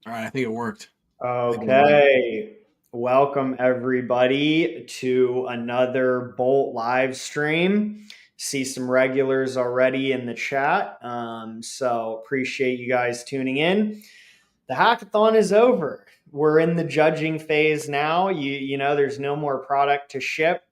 All right, I think it worked. I think we're live. Okay. Welcome everybody to another Bolt live stream. See some regulars already in the chat. So appreciate you guys tuning in. The hackathon is over. We're in the judging phase now. You know there's no more product to ship,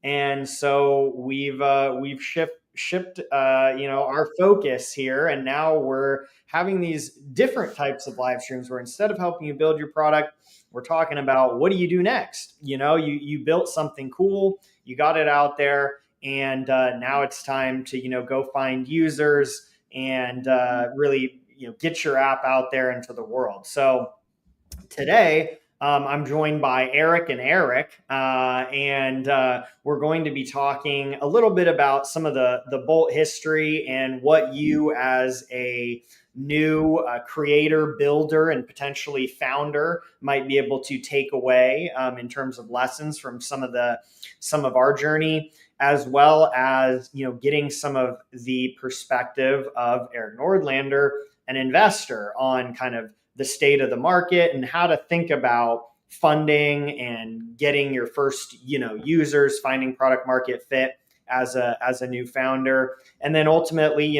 and so we've shipped our focus here, and now we're having these different types of live streams where instead of helping you build your product, we're talking about what do you do next. You built something cool, you got it out there, and now it's time to go find users and really get your app out there into the world. So today I'm joined by Erik and Erik, and we're going to be talking a little bit about some of the Bolt history and what you, as a new creator, builder, and potentially founder, might be able to take away in terms of lessons from some of our journey, as well as getting some of the perspective of Erik Nordlander, an investor, on kind of the state of the market and how to think about funding and getting your first users, finding product market fit as a new founder, and then ultimately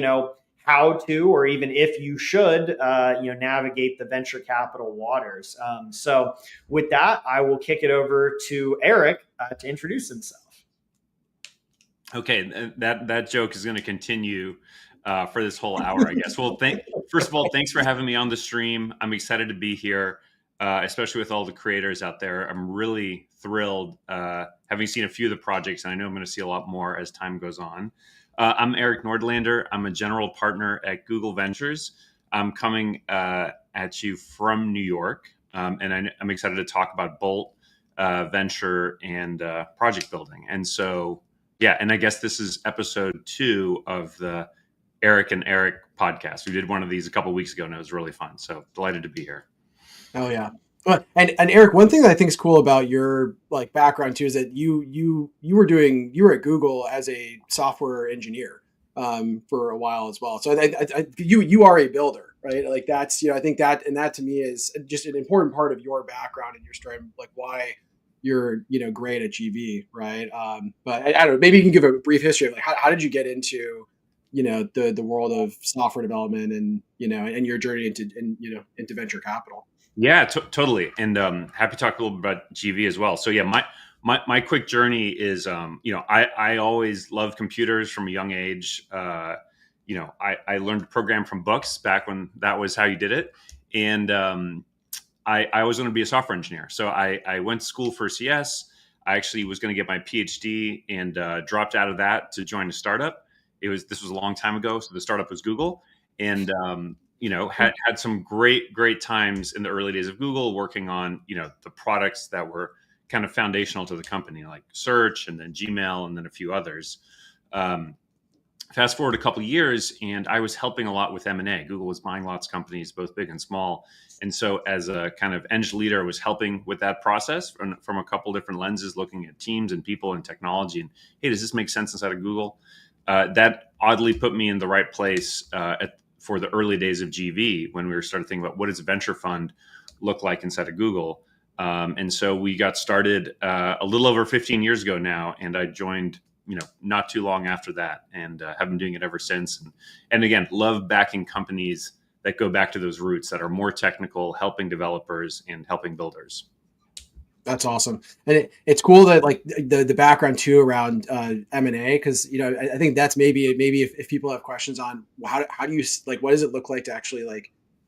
how to, or even if you should navigate the venture capital waters. So with that, I will kick it over to Erik to introduce himself. Okay, that joke is going to continue for this whole hour, I guess. Well, first of all, thanks for having me on the stream. I'm excited to be here, especially with all the creators out there. I'm really thrilled, having seen a few of the projects, and I know I'm going to see a lot more as time goes on. I'm Erik Nordlander. I'm a general partner at Google Ventures. I'm coming at you from New York, and I'm excited to talk about Bolt, venture, and project building. And so, yeah, and I guess this is episode 2 of the Erik and Erik podcast. We did one of these a couple of weeks ago, and it was really fun. So delighted to be here. Oh yeah. And Erik, one thing that I think is cool about your background too is that you were at Google as a software engineer for a while as well. So you are a builder, right? Like that's I think that to me is just an important part of your background and your story, like why you're great at GV, right? But I don't know, maybe you can give a brief history of how did you get into the world of software development and and your journey into venture capital. Yeah, totally. And happy to talk a little bit about GV as well. So yeah, my quick journey is I always loved computers from a young age. I learned to program from books back when that was how you did it, and I was going to be a software engineer. So I went to school for CS. I actually was going to get my PhD and dropped out of that to join a startup. This was a long time ago. So the startup was Google, and had some great times in the early days of Google working on the products that were kind of foundational to the company, like search and then Gmail and then a few others. Fast forward a couple of years, and I was helping a lot with M&A. Google was buying lots of companies, both big and small. And so as a kind of eng leader, I was helping with that process from a couple different lenses, looking at teams and people and technology. And hey, does this make sense inside of Google? That oddly put me in the right place for the early days of GV, when we were starting to think about what does a venture fund look like inside of Google. And so we got started a little over 15 years ago now, and I joined not too long after that, and have been doing it ever since. And again, love backing companies that go back to those roots, that are more technical, helping developers and helping builders. That's awesome, and it's cool that the background too around M&A, because I think that's maybe if people have questions on how do you what does it look like to actually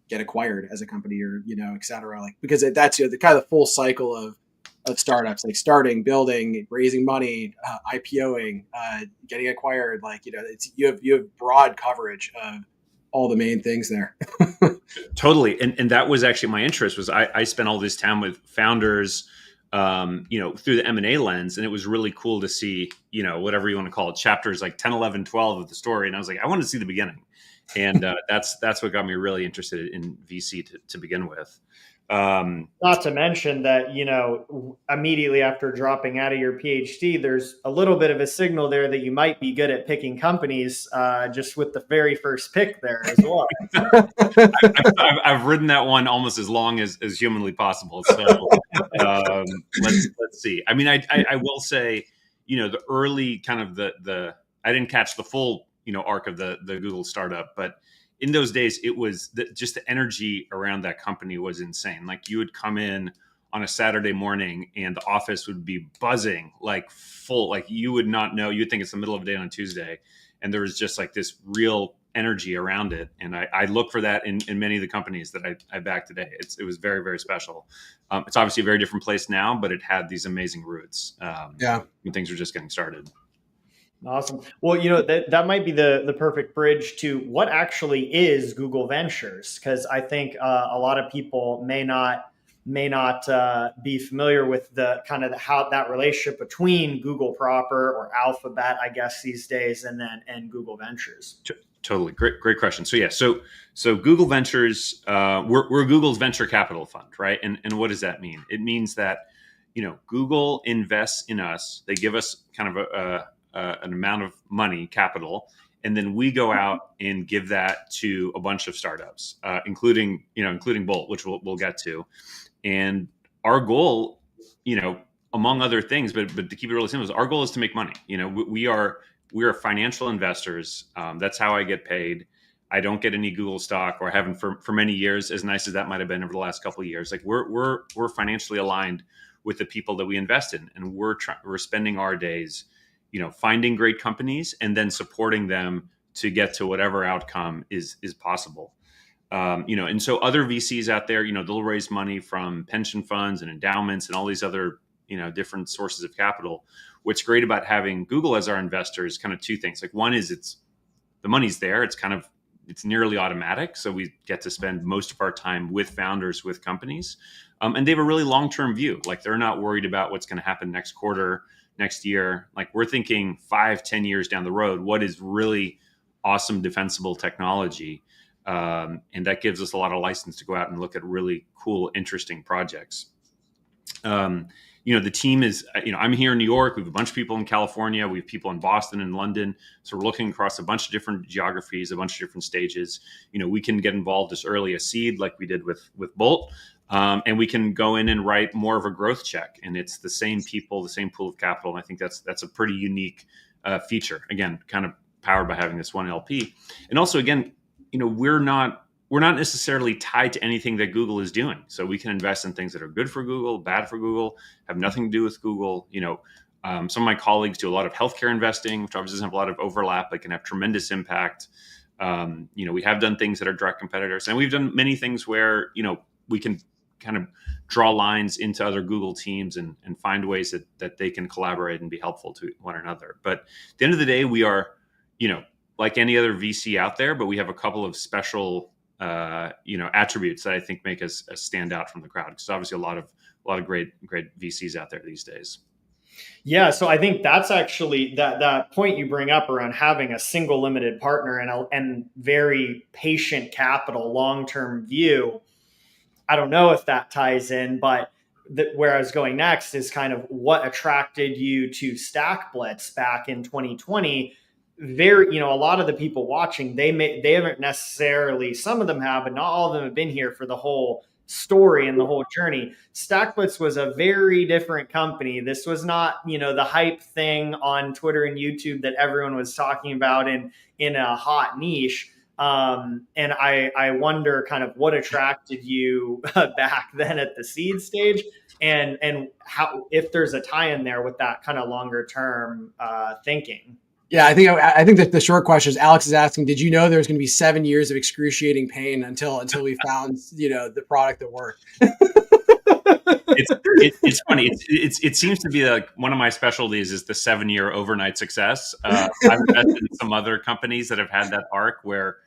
get acquired as a company, or et cetera, because that's the kind of the full cycle of startups, like starting, building, raising money, IPOing, getting acquired. You have broad coverage of all the main things there. Totally. And that was actually my interest. Was I spent all this time with founders, through the M&A lens, and it was really cool to see, whatever you want to call it, chapters like 10, 11, 12 of the story. And I was like, I want to see the beginning. And that's what got me really interested in VC to begin with. Not to mention that, immediately after dropping out of your PhD, there's a little bit of a signal there that you might be good at picking companies, just with the very first pick there as well. I've ridden that one almost as long as humanly possible. So let's see. I mean, I will say, the early kind of the I didn't catch the full arc of the Google startup, but in those days, it was just the energy around that company was insane. Like you would come in on a Saturday morning and the office would be buzzing, like full, like you would not know, you'd think it's the middle of the day on a Tuesday. And there was just like this real energy around it. And I look for that in many of the companies that I back today. It was very, very special. It's obviously a very different place now, but it had these amazing roots when things were just getting started. Awesome. Well, that might be the perfect bridge to what actually is Google Ventures, because I think a lot of people may not be familiar with the kind of how that relationship between Google proper or Alphabet, I guess these days, and Google Ventures. Totally. Great question. So so Google Ventures, we're Google's venture capital fund, right? And what does that mean? It means that, Google invests in us. They give us kind of an amount of money, capital, and then we go out and give that to a bunch of startups, including Bolt, which we'll get to. And our goal, among other things, but to keep it really simple, our goal is to make money. We are financial investors. That's how I get paid. I don't get any Google stock, or I haven't for many years, as nice as that might have been over the last couple of years. Like we're financially aligned with the people that we invest in, and we're spending our days finding great companies and then supporting them to get to whatever outcome is possible. And so other VCs out there, they'll raise money from pension funds and endowments and all these other, different sources of capital. What's great about having Google as our investor is kind of two things. Like one is the money's there. It's nearly automatic. So we get to spend most of our time with founders, with companies. And they have a really long-term view. Like they're not worried about what's going to happen next quarter, next year. Like we're thinking 5-10 years down the road, what is really awesome defensible technology? And that gives us a lot of license to go out and look at really cool, interesting projects. The team is, I'm here in New York. We have a bunch of people in California. We have people in Boston and London. So we're looking across a bunch of different geographies, a bunch of different stages. We can get involved as early as seed, like we did with Bolt. And we can go in and write more of a growth check, and it's the same people, the same pool of capital. And I think that's a pretty unique feature. Again, kind of powered by having this one LP. And also, again, we're not necessarily tied to anything that Google is doing. So we can invest in things that are good for Google, bad for Google, have nothing to do with Google. Some of my colleagues do a lot of healthcare investing, which obviously doesn't have a lot of overlap, but can have tremendous impact. We have done things that are direct competitors, and we've done many things where we can kind of draw lines into other Google teams and find ways that they can collaborate and be helpful to one another. But at the end of the day, we are, like any other VC out there, but we have a couple of special, attributes that I think make us stand out from the crowd. Because obviously a lot of great VCs out there these days. Yeah, so I think that's actually that point you bring up around having a single limited partner and very patient capital, long-term view. I don't know if that ties in, but where I was going next is kind of what attracted you to StackBlitz back in 2020. A lot of the people watching, they haven't necessarily, some of them have, but not all of them have been here for the whole story and the whole journey. StackBlitz was a very different company. This was not, the hype thing on Twitter and YouTube that everyone was talking about in a hot niche. And I wonder kind of what attracted you back then at the seed stage, and how, if there's a tie in there with that kind of longer term thinking. Yeah, I think that the short question is, Alex is asking, did you know there was going to be 7 years of excruciating pain until we found the product that worked? It's funny. It seems to be like one of my specialties is the 7-year overnight success. I've invested in some other companies that have had that arc where,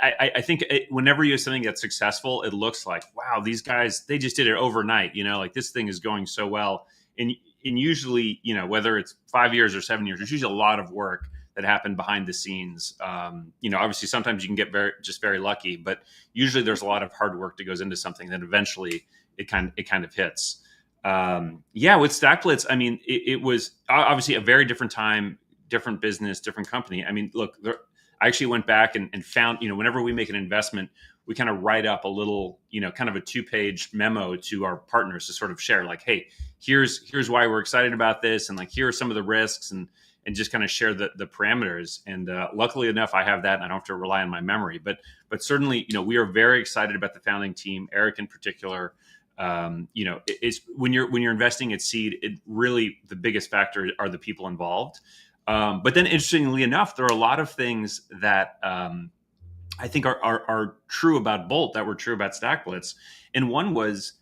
I think whenever you have something that's successful, it looks like, wow, these guys, they just did it overnight. Like this thing is going so well. And usually, whether it's 5 years or 7 years, there's usually a lot of work that happen behind the scenes. Obviously sometimes you can get very lucky, but usually there's a lot of hard work that goes into something that eventually it kind of hits. With StackBlitz, I mean, it was obviously a very different time, different business, different company. I mean, look, I actually went back and found, whenever we make an investment, we kind of write up a little, kind of a 2-page memo to our partners to sort of share, like, hey, here's why we're excited about this, and like here are some of the risks, and just kind of share the parameters. And luckily enough, I have that, and I don't have to rely on my memory. But certainly, we are very excited about the founding team, Erik in particular. It's when you're investing at seed, it really, the biggest factor are the people involved. But then, interestingly enough, there are a lot of things that I think are true about Bolt that were true about StackBlitz. And one was,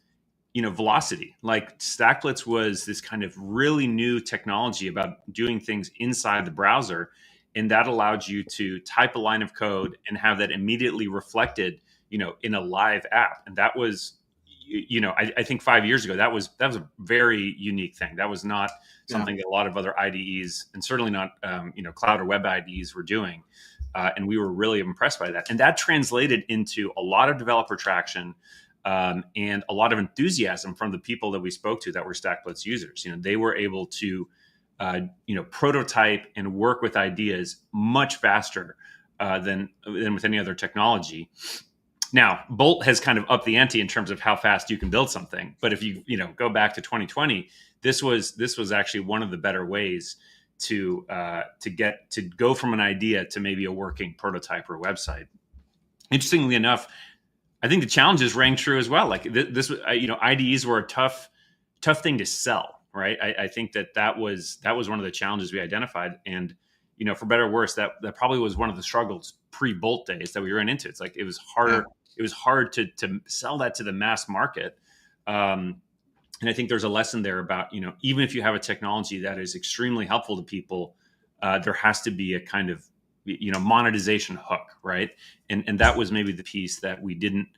velocity. Like StackBlitz was this kind of really new technology about doing things inside the browser, and that allowed you to type a line of code and have that immediately reflected, in a live app. And that was, I think 5 years ago, that was a very unique thing. That was not something that a lot of other IDEs, and certainly not, cloud or web IDEs were doing. And we were really impressed by that. And that translated into a lot of developer traction, and a lot of enthusiasm from the people that we spoke to that were StackBlitz users. They were able to, prototype and work with ideas much faster than with any other technology. Now, Bolt has kind of upped the ante in terms of how fast you can build something. But if you go back to 2020, this was actually one of the better ways to go from an idea to maybe a working prototype or website. Interestingly enough, I think the challenges rang true as well. Like this, IDEs were a tough thing to sell, right? I think that was one of the challenges we identified, and for better or worse, that probably was one of the struggles pre-Bolt days that we ran into. It's like it was harder. Yeah. It was hard to sell that to the mass market. And I think there's a lesson there about, even if you have a technology that is extremely helpful to people, there has to be a kind of, monetization hook, right? And that was maybe the piece that we didn't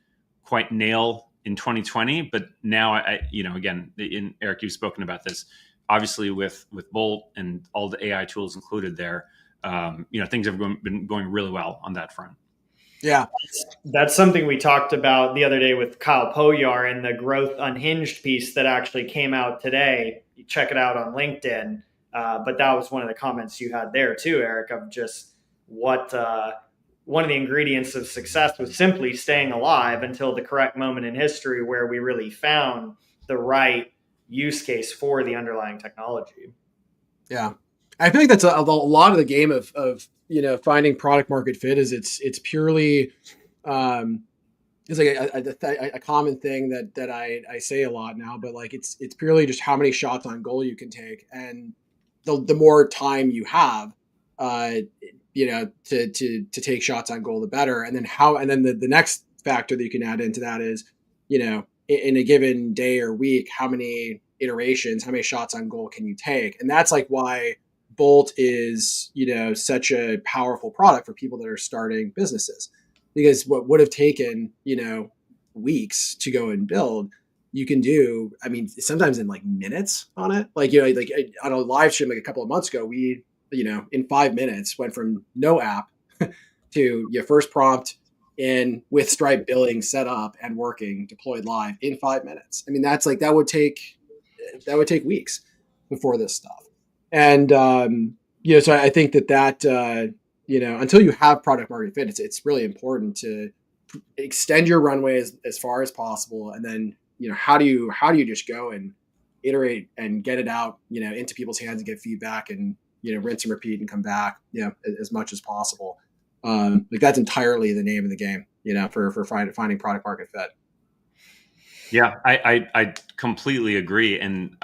quite nail in 2020. But now, again, Erik, you've spoken about this, obviously with Bolt and all the AI tools included there, things have been going really well on that front. Yeah, that's something we talked about the other day with Kyle Poyar and the Growth Unhinged piece that actually came out today. You check it out on LinkedIn. But that was one of the comments you had there too, Erik, of just what one of the ingredients of success was simply staying alive until the correct moment in history where we really found the right use case for the underlying technology. Yeah. I feel like that's a lot of the game of finding product market fit is it's purely it's like a common thing that I say a lot now, but like it's purely just how many shots on goal you can take, and the more time you have to take shots on goal, the better. And then the next factor that you can add into that is in a given day or week, how many iterations, how many shots on goal can you take? And that's like why Bolt is, such a powerful product for people that are starting businesses, because what would have taken, weeks to go and build, you can do, sometimes in like minutes on it. Like, like on a live stream, like a couple of months ago, we, in 5 minutes went from no app to your first prompt in with Stripe billing set up and working, deployed live in 5 minutes. That's like, that would take weeks before this stuff. And, so I think that, until you have product market fit, it's really important to extend your runway as far as possible. And then, how do you just go and iterate and get it out, into people's hands and get feedback and, rinse and repeat and come back, as much as possible. Like that's entirely the name of the game, for finding product market fit. Yeah, I completely agree. And,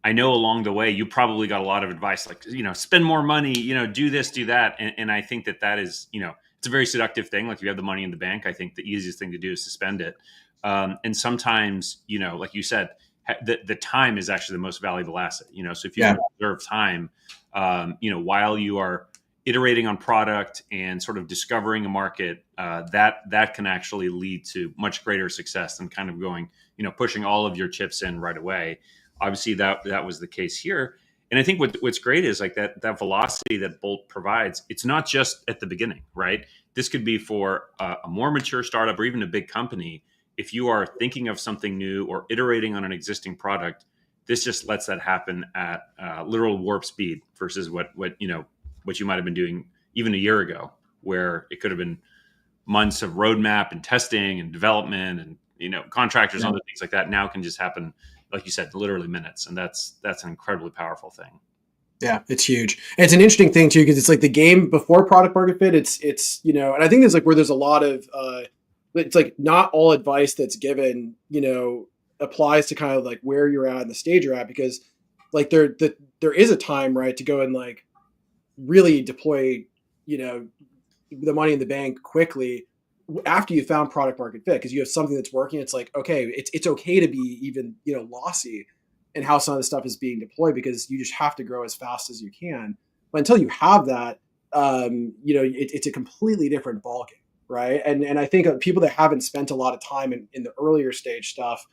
I know along the way, you probably got a lot of advice, like, spend more money, do this, do that. And I think that is, it's a very seductive thing. Like if you have the money in the bank, I think the easiest thing to do is to spend it. And sometimes, like you said, the time is actually the most valuable asset, so if you want to reserve time, while you are iterating on product and sort of discovering a market, that can actually lead to much greater success than kind of going, pushing all of your chips in right away. Obviously that was the case here. And I think what's great is like that velocity that Bolt provides. It's not just at the beginning, right? This could be for a more mature startup or even a big company. If you are thinking of something new or iterating on an existing product, this just lets that happen at literal warp speed versus what you might have been doing even a year ago, where it could have been months of roadmap and testing and development and contractors and other things like that. Now can just happen, like you said, literally minutes, and that's an incredibly powerful thing. Yeah, it's huge. And it's an interesting thing too, because it's like the game before product market fit. It's and I think there's like where there's a lot of it's like not all advice that's given applies to kind of like where you're at and the stage you're at, because like there is a time, right, to go and like really deploy the money in the bank quickly after you found product market fit, because you have something that's working. It's like, okay, it's okay to be even lossy in how some of the stuff is being deployed, because you just have to grow as fast as you can. But until you have that, it's a completely different ballgame, right? And I think people that haven't spent a lot of time in the earlier stage stuff,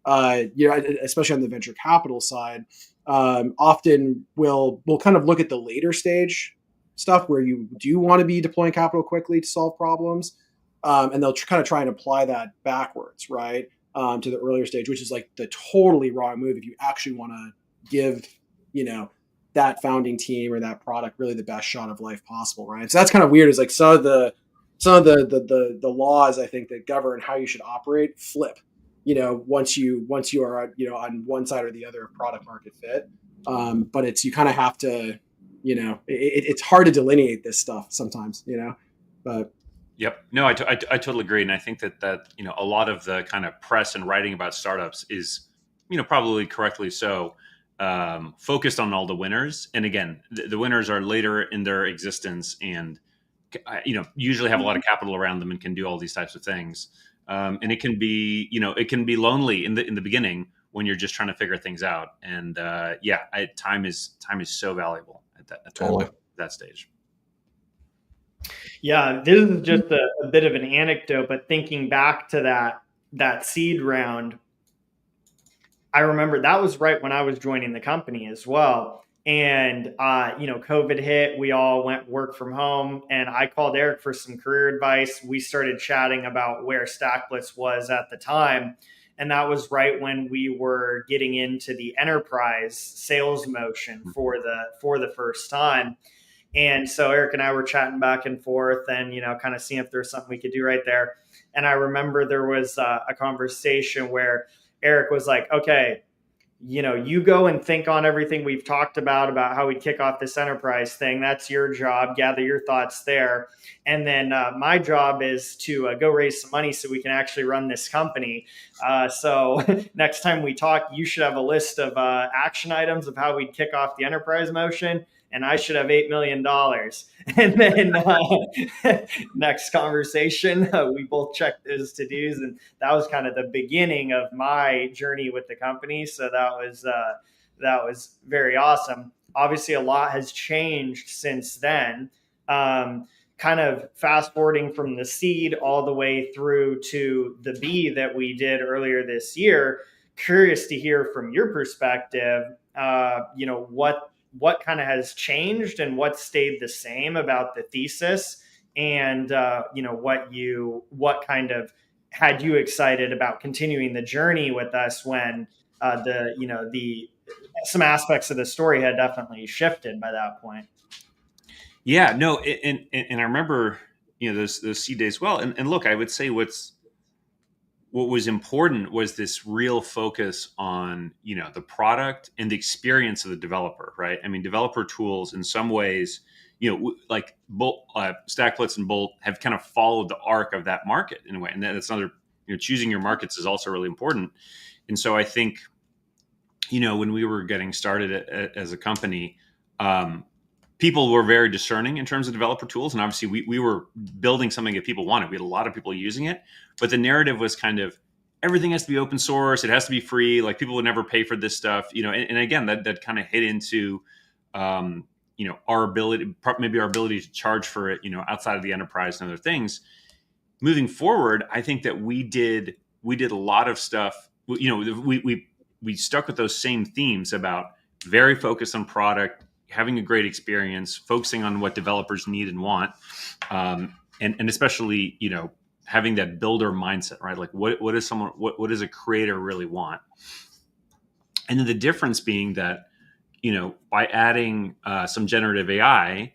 especially on the venture capital side, often will kind of look at the later stage stuff where you do want to be deploying capital quickly to solve problems, and they'll kind of try and apply that backwards, right? To the earlier stage, which is like the totally wrong move if you actually want to give, that founding team or that product really the best shot of life possible, right? So that's kind of weird. Is like some of the laws, I think, that govern how you should operate flip, once you are on one side or the other of product market fit. But you kind of have to, it's hard to delineate this stuff sometimes, but. Yep. No, I totally agree. And I think that a lot of the kind of press and writing about startups is, probably correctly so, focused on all the winners. And again, the winners are later in their existence and, usually have a lot of capital around them and can do all these types of things. And it can be, it can be lonely in the beginning when you're just trying to figure things out. And time is so valuable at that stage. Yeah, this is just a bit of an anecdote, but thinking back to that seed round, I remember that was right when I was joining the company as well. And, COVID hit, we all went work from home, and I called Erik for some career advice. We started chatting about where StackBlitz was at the time. And that was right when we were getting into the enterprise sales motion for the first time. And so Erik and I were chatting back and forth and, kind of seeing if there's something we could do right there. And I remember there was a conversation where Erik was like, okay, you go and think on everything we've talked about how we'd kick off this enterprise thing. That's your job. Gather your thoughts there. And then my job is to go raise some money so we can actually run this company. So next time we talk, you should have a list of action items of how we'd kick off the enterprise motion. And I should have $8 million. And then next conversation, we both checked those to-dos. And that was kind of the beginning of my journey with the company. So that was very awesome. Obviously, a lot has changed since then. Kind of fast forwarding from the seed all the way through to the B that we did earlier this year. Curious to hear from your perspective, what kind of has changed and what stayed the same about the thesis, and what kind of had you excited about continuing the journey with us when some aspects of the story had definitely shifted by that point. Yeah, no, and I remember those seed days well. And look, I would say what was important was this real focus on, the product and the experience of the developer, right? I mean, developer tools in some ways, like Bolt, StackBlitz and Bolt have kind of followed the arc of that market in a way. And that's another, choosing your markets is also really important. And so I think, when we were getting started as a company, people were very discerning in terms of developer tools. And obviously we were building something that people wanted. We had a lot of people using it, but the narrative was kind of everything has to be open source. It has to be free. Like people would never pay for this stuff, and again, that kind of hit into, our ability to charge for it, outside of the enterprise and other things. Moving forward, I think that we did a lot of stuff, we stuck with those same themes about very focused on product, having a great experience, focusing on what developers need and want, and especially, having that builder mindset, right? Like what does a creator really want? And then the difference being that, by adding some generative AI,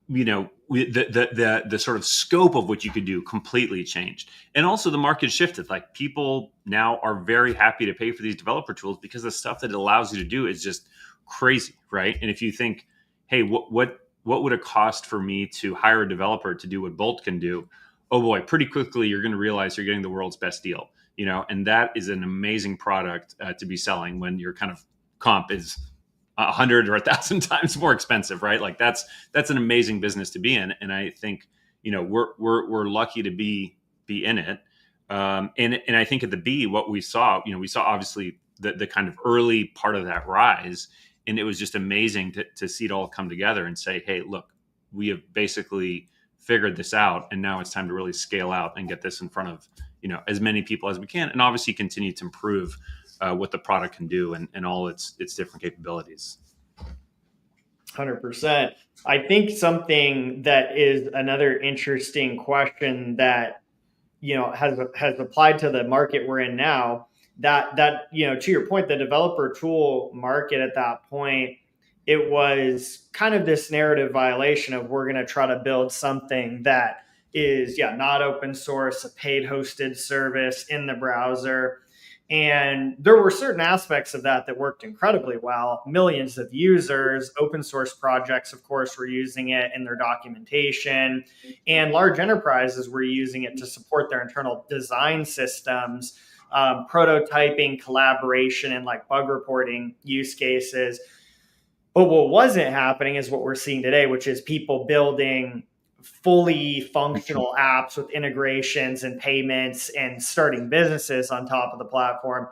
the sort of scope of what you could do completely changed. And also the market shifted. Like people now are very happy to pay for these developer tools because the stuff that it allows you to do is just crazy, right? And if you think, hey, what would it cost for me to hire a developer to do what Bolt can do? Oh boy, pretty quickly you're going to realize you're getting the world's best deal, and that is an amazing product to be selling when your kind of comp is 100 or 1,000 times more expensive, right? Like that's an amazing business to be in, and I think we're lucky to be in it. And I think at the B, what we saw obviously the kind of early part of that rise, and it was just amazing to see it all come together and say, hey, look, we have basically figured this out, and now it's time to really scale out and get this in front of as many people as we can, and obviously continue to improve what the product can do and all its different capabilities. 100%. I think something that is another interesting question that has applied to the market we're in now, that to your point, the developer tool market at that point, it was kind of this narrative violation of we're going to try to build something that is not open source, a paid hosted service in the browser. And there were certain aspects of that worked incredibly well. Millions of users, open source projects, of course, were using it in their documentation, and large enterprises were using it to support their internal design systems, prototyping, collaboration, and like bug reporting use cases. But what wasn't happening is what we're seeing today, which is people building fully functional apps with integrations and payments and starting businesses on top of the platform.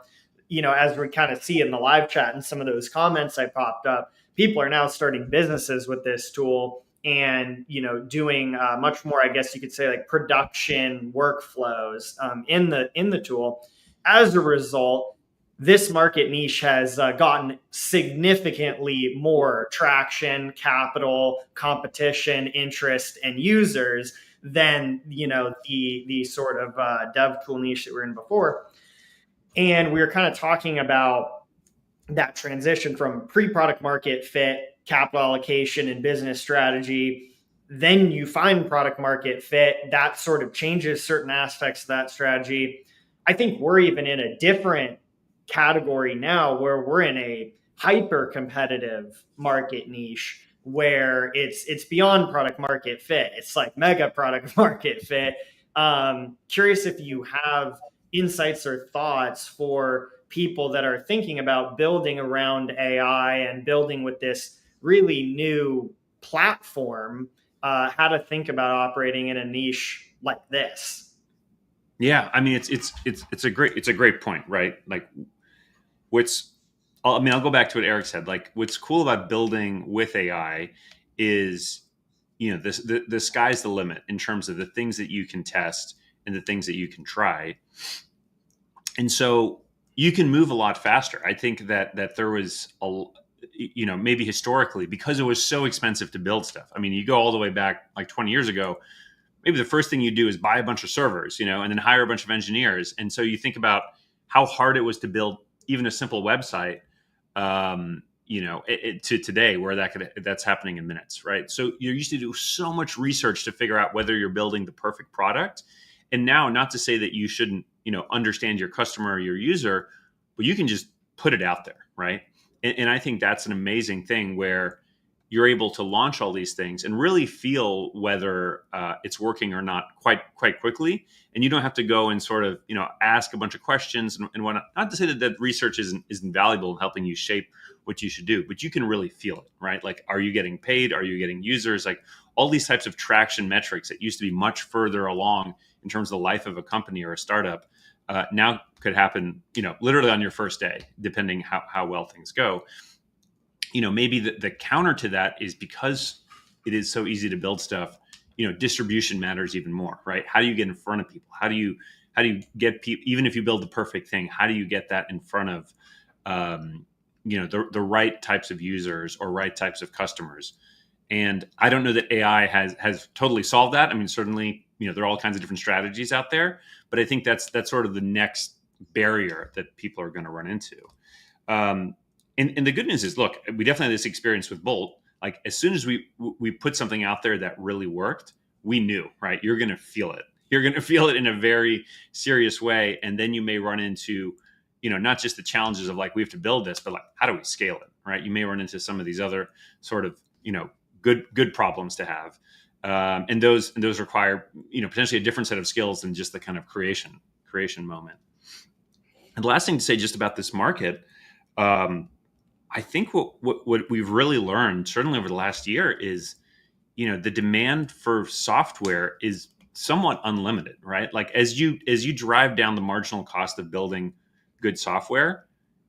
As we kind of see in the live chat and some of those comments I popped up, people are now starting businesses with this tool and, doing much more, I guess you could say, like production workflows in the tool. As a result, this market niche has gotten significantly more traction, capital, competition, interest, and users than the sort of dev tool niche that we were in before. And we were kind of talking about that transition from pre-product market fit, capital allocation, and business strategy. Then you find product market fit, that sort of changes certain aspects of that strategy. I think we're even in a different category now where we're in a hyper competitive market niche where it's beyond product market fit. It's like mega product market fit. Curious if you have insights or thoughts for people that are thinking about building around AI and building with this really new platform, how to think about operating in a niche like this. Yeah, I mean it's a great point, right? Like I'll go back to what Erik said. Like what's cool about building with AI is, the sky's the limit in terms of the things that you can test and the things that you can try. And so you can move a lot faster. I think that there was maybe historically, because it was so expensive to build stuff. I mean, you go all the way back like 20 years ago, maybe the first thing you do is buy a bunch of servers, and then hire a bunch of engineers. And so you think about how hard it was to build even a simple website, to today where that's happening in minutes, right? So you used to do so much research to figure out whether you're building the perfect product. And now, not to say that you shouldn't, understand your customer or your user, but you can just put it out there, right? And I think that's an amazing thing where you're able to launch all these things and really feel whether it's working or not quite quickly. And you don't have to go and sort of, ask a bunch of questions and whatnot. Not to say that research isn't valuable in helping you shape what you should do, but you can really feel it, right? Like, are you getting paid? Are you getting users? Like all these types of traction metrics that used to be much further along in terms of the life of a company or a startup, now could happen, literally on your first day, depending how well things go. Maybe the counter to that is because it is so easy to build stuff, distribution matters even more, right? How do you get in front of people? How do you get people, even if you build the perfect thing, how do you get that in front of, the right types of users or right types of customers. And I don't know that AI has totally solved that. I mean, certainly, there are all kinds of different strategies out there, but I think that's sort of the next barrier that people are going to run into. And the good news is, look, we definitely had this experience with Bolt. Like, as soon as we put something out there that really worked, we knew, right? You're going to feel it. You're going to feel it in a very serious way. And then you may run into, not just the challenges of like, we have to build this, but like, how do we scale it, right? You may run into some of these other sort of, good problems to have. And those require, potentially a different set of skills than just the kind of creation moment. And the last thing to say just about this market, I think what we've really learned, certainly over the last year, is, the demand for software is somewhat unlimited, right? Like as you drive down the marginal cost of building good software,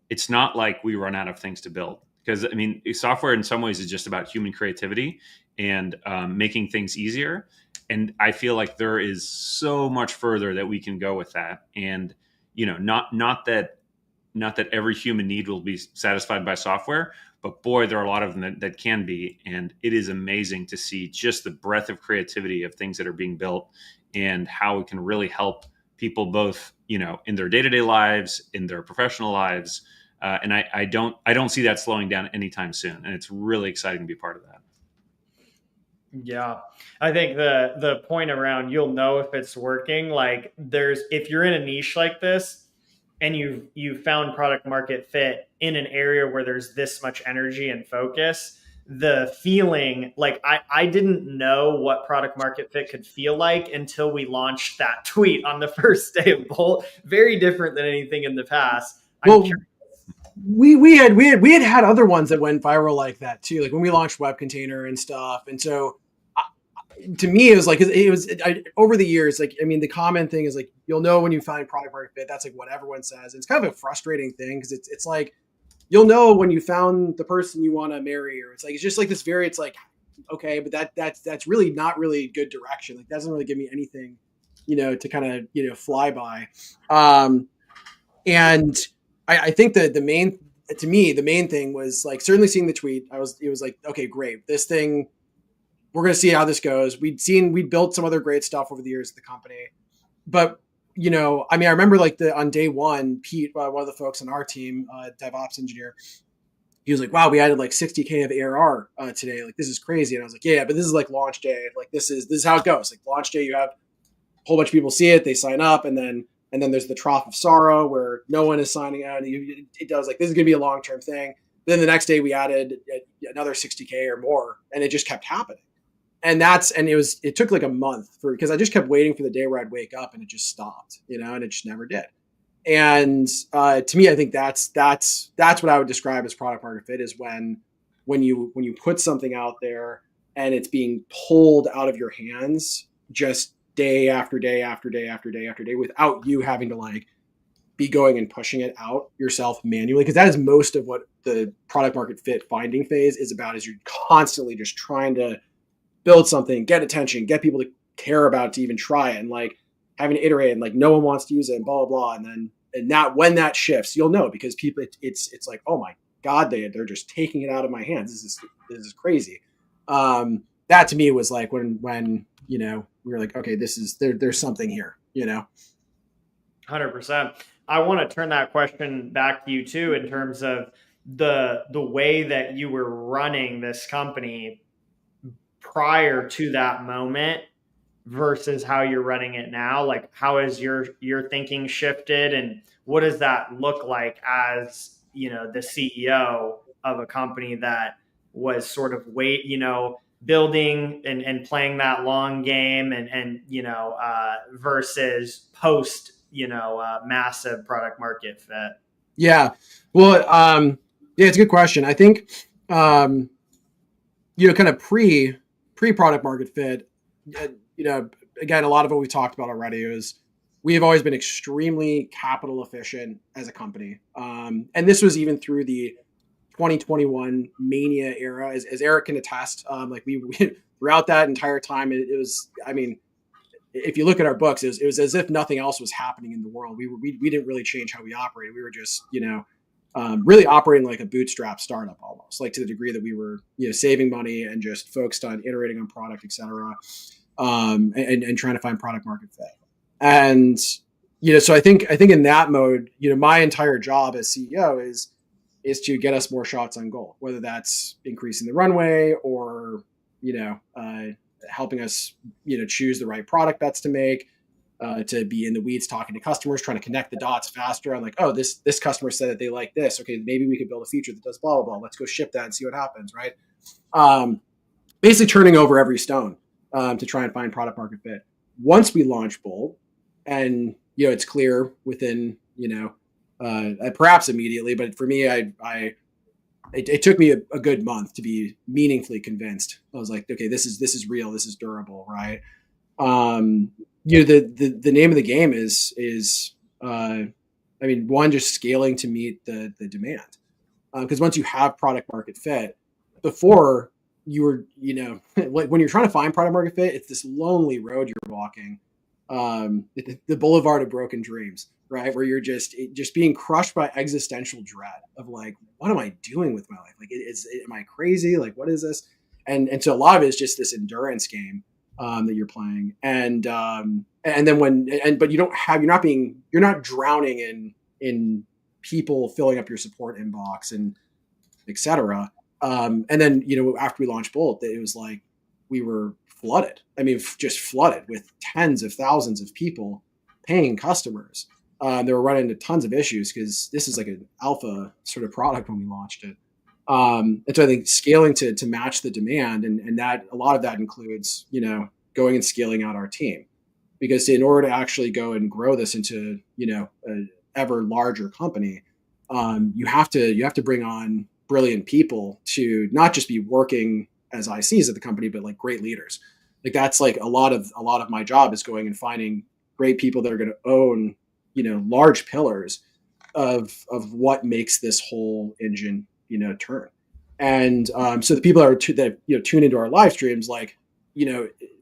it's not like we run out of things to build. Because I mean, software in some ways is just about human creativity and making things easier. And I feel like there is so much further that we can go with that. And not that every human need will be satisfied by software, but boy, there are a lot of them that can be. And it is amazing to see just the breadth of creativity of things that are being built and how it can really help people both, in their day-to-day lives, in their professional lives. And I don't see that slowing down anytime soon. And it's really exciting to be part of that. Yeah. I think the point around, you'll know if it's working, like if you're in a niche like this and you found product market fit in an area where there's this much energy and focus, the feeling, like I didn't know what product market fit could feel like until we launched that tweet on the first day of Bolt. Very different than anything in the past. Well, we had other ones that went viral like that too, like when we launched Web Container and stuff. And so to me, it was like, over the years, like, I mean, the common thing is like, you'll know when you find product market fit. That's like what everyone says. It's kind of a frustrating thing because it's like, you'll know when you found the person you want to marry, or it's just like this it's like, okay, but that's really not really good direction. Like, that doesn't really give me anything, to kind of, fly by. And I think that the main thing was like, certainly seeing the tweet, it was like, okay, great. This thing, we're going to see how this goes. We'd built some other great stuff over the years at the company, but I mean, I remember like on day one, Pete, one of the folks on our team, DevOps engineer, he was like, wow, we added like 60K of ARR today. Like, this is crazy. And I was like, yeah, but this is like launch day. Like, this is how it goes. Like, launch day, you have a whole bunch of people see it, they sign up, and then there's the trough of sorrow where no one is signing out. It does, like, this is going to be a long-term thing. Then the next day we added another 60K or more, and it just kept happening. And it took like a month because I just kept waiting for the day where I'd wake up and it just stopped, and it just never did. And to me, I think that's what I would describe as product market fit, is when you put something out there and it's being pulled out of your hands just day after day after day after day after day without you having to like be going and pushing it out yourself manually. Because that is most of what the product market fit finding phase is about, is you're constantly just trying to build something, get attention, get people to care about it, to even try it, and like having to iterate, and like no one wants to use it, and blah, blah, blah. And when that shifts, you'll know, because people, it's like, oh my God, they're just taking it out of my hands. This is crazy. That to me was like when we were like, okay, there's something here, 100%. I want to turn that question back to you too, in terms of the way that you were running this company prior to that moment versus how you're running it now. Like, how has your thinking shifted, and what does that look like as, the CEO of a company that was sort of building and playing that long game and versus post, massive product market fit? Yeah. Well, yeah, it's a good question. I think, kind of pre-product market fit, again, a lot of what we've talked about already is we've always been extremely capital efficient as a company. And this was even through the 2021 mania era, as Erik can attest. Like we throughout that entire time, it was, I mean, if you look at our books, it was as if nothing else was happening in the world. We didn't really change how we operated. We were just, really operating like a bootstrap startup almost, like to the degree that we were, saving money and just focused on iterating on product, et cetera, and trying to find product market fit. And, so I think in that mode, my entire job as CEO is to get us more shots on goal, whether that's increasing the runway or, helping us, choose the right product bets to make, to be in the weeds talking to customers, trying to connect the dots faster. I'm like, oh, this customer said that they like this. Okay, maybe we could build a feature that does blah, blah, blah. Let's go ship that and see what happens, right? Basically turning over every stone to try and find product market fit. Once we launch Bolt, and it's clear within, perhaps immediately, but for me, it took me a good month to be meaningfully convinced. I was like, okay, this is real, this is durable, right? The name of the game is one, just scaling to meet the demand, because once you have product market fit, before you were, like when you're trying to find product market fit, it's this lonely road you're walking, the boulevard of broken dreams, right? Where you're just being crushed by existential dread of like, what am I doing with my life? Like, am I crazy? Like, what is this? And so a lot of it is just this endurance game that you're playing, and then but you're not drowning in people filling up your support inbox and etc. And then after we launched Bolt, it was like we were flooded. I mean, just flooded with tens of thousands of people, paying customers. They were running into tons of issues because this is like an alpha sort of product when we launched it. And so I think scaling to match the demand, and that a lot of that includes, going and scaling out our team, because in order to actually go and grow this into, an ever larger company, you have to bring on brilliant people to not just be working as ICs at the company, but like great leaders. Like that's like a lot of my job is going and finding great people that are going to own, large pillars of what makes this whole engine, turn. And so the people that tune into our live streams, like,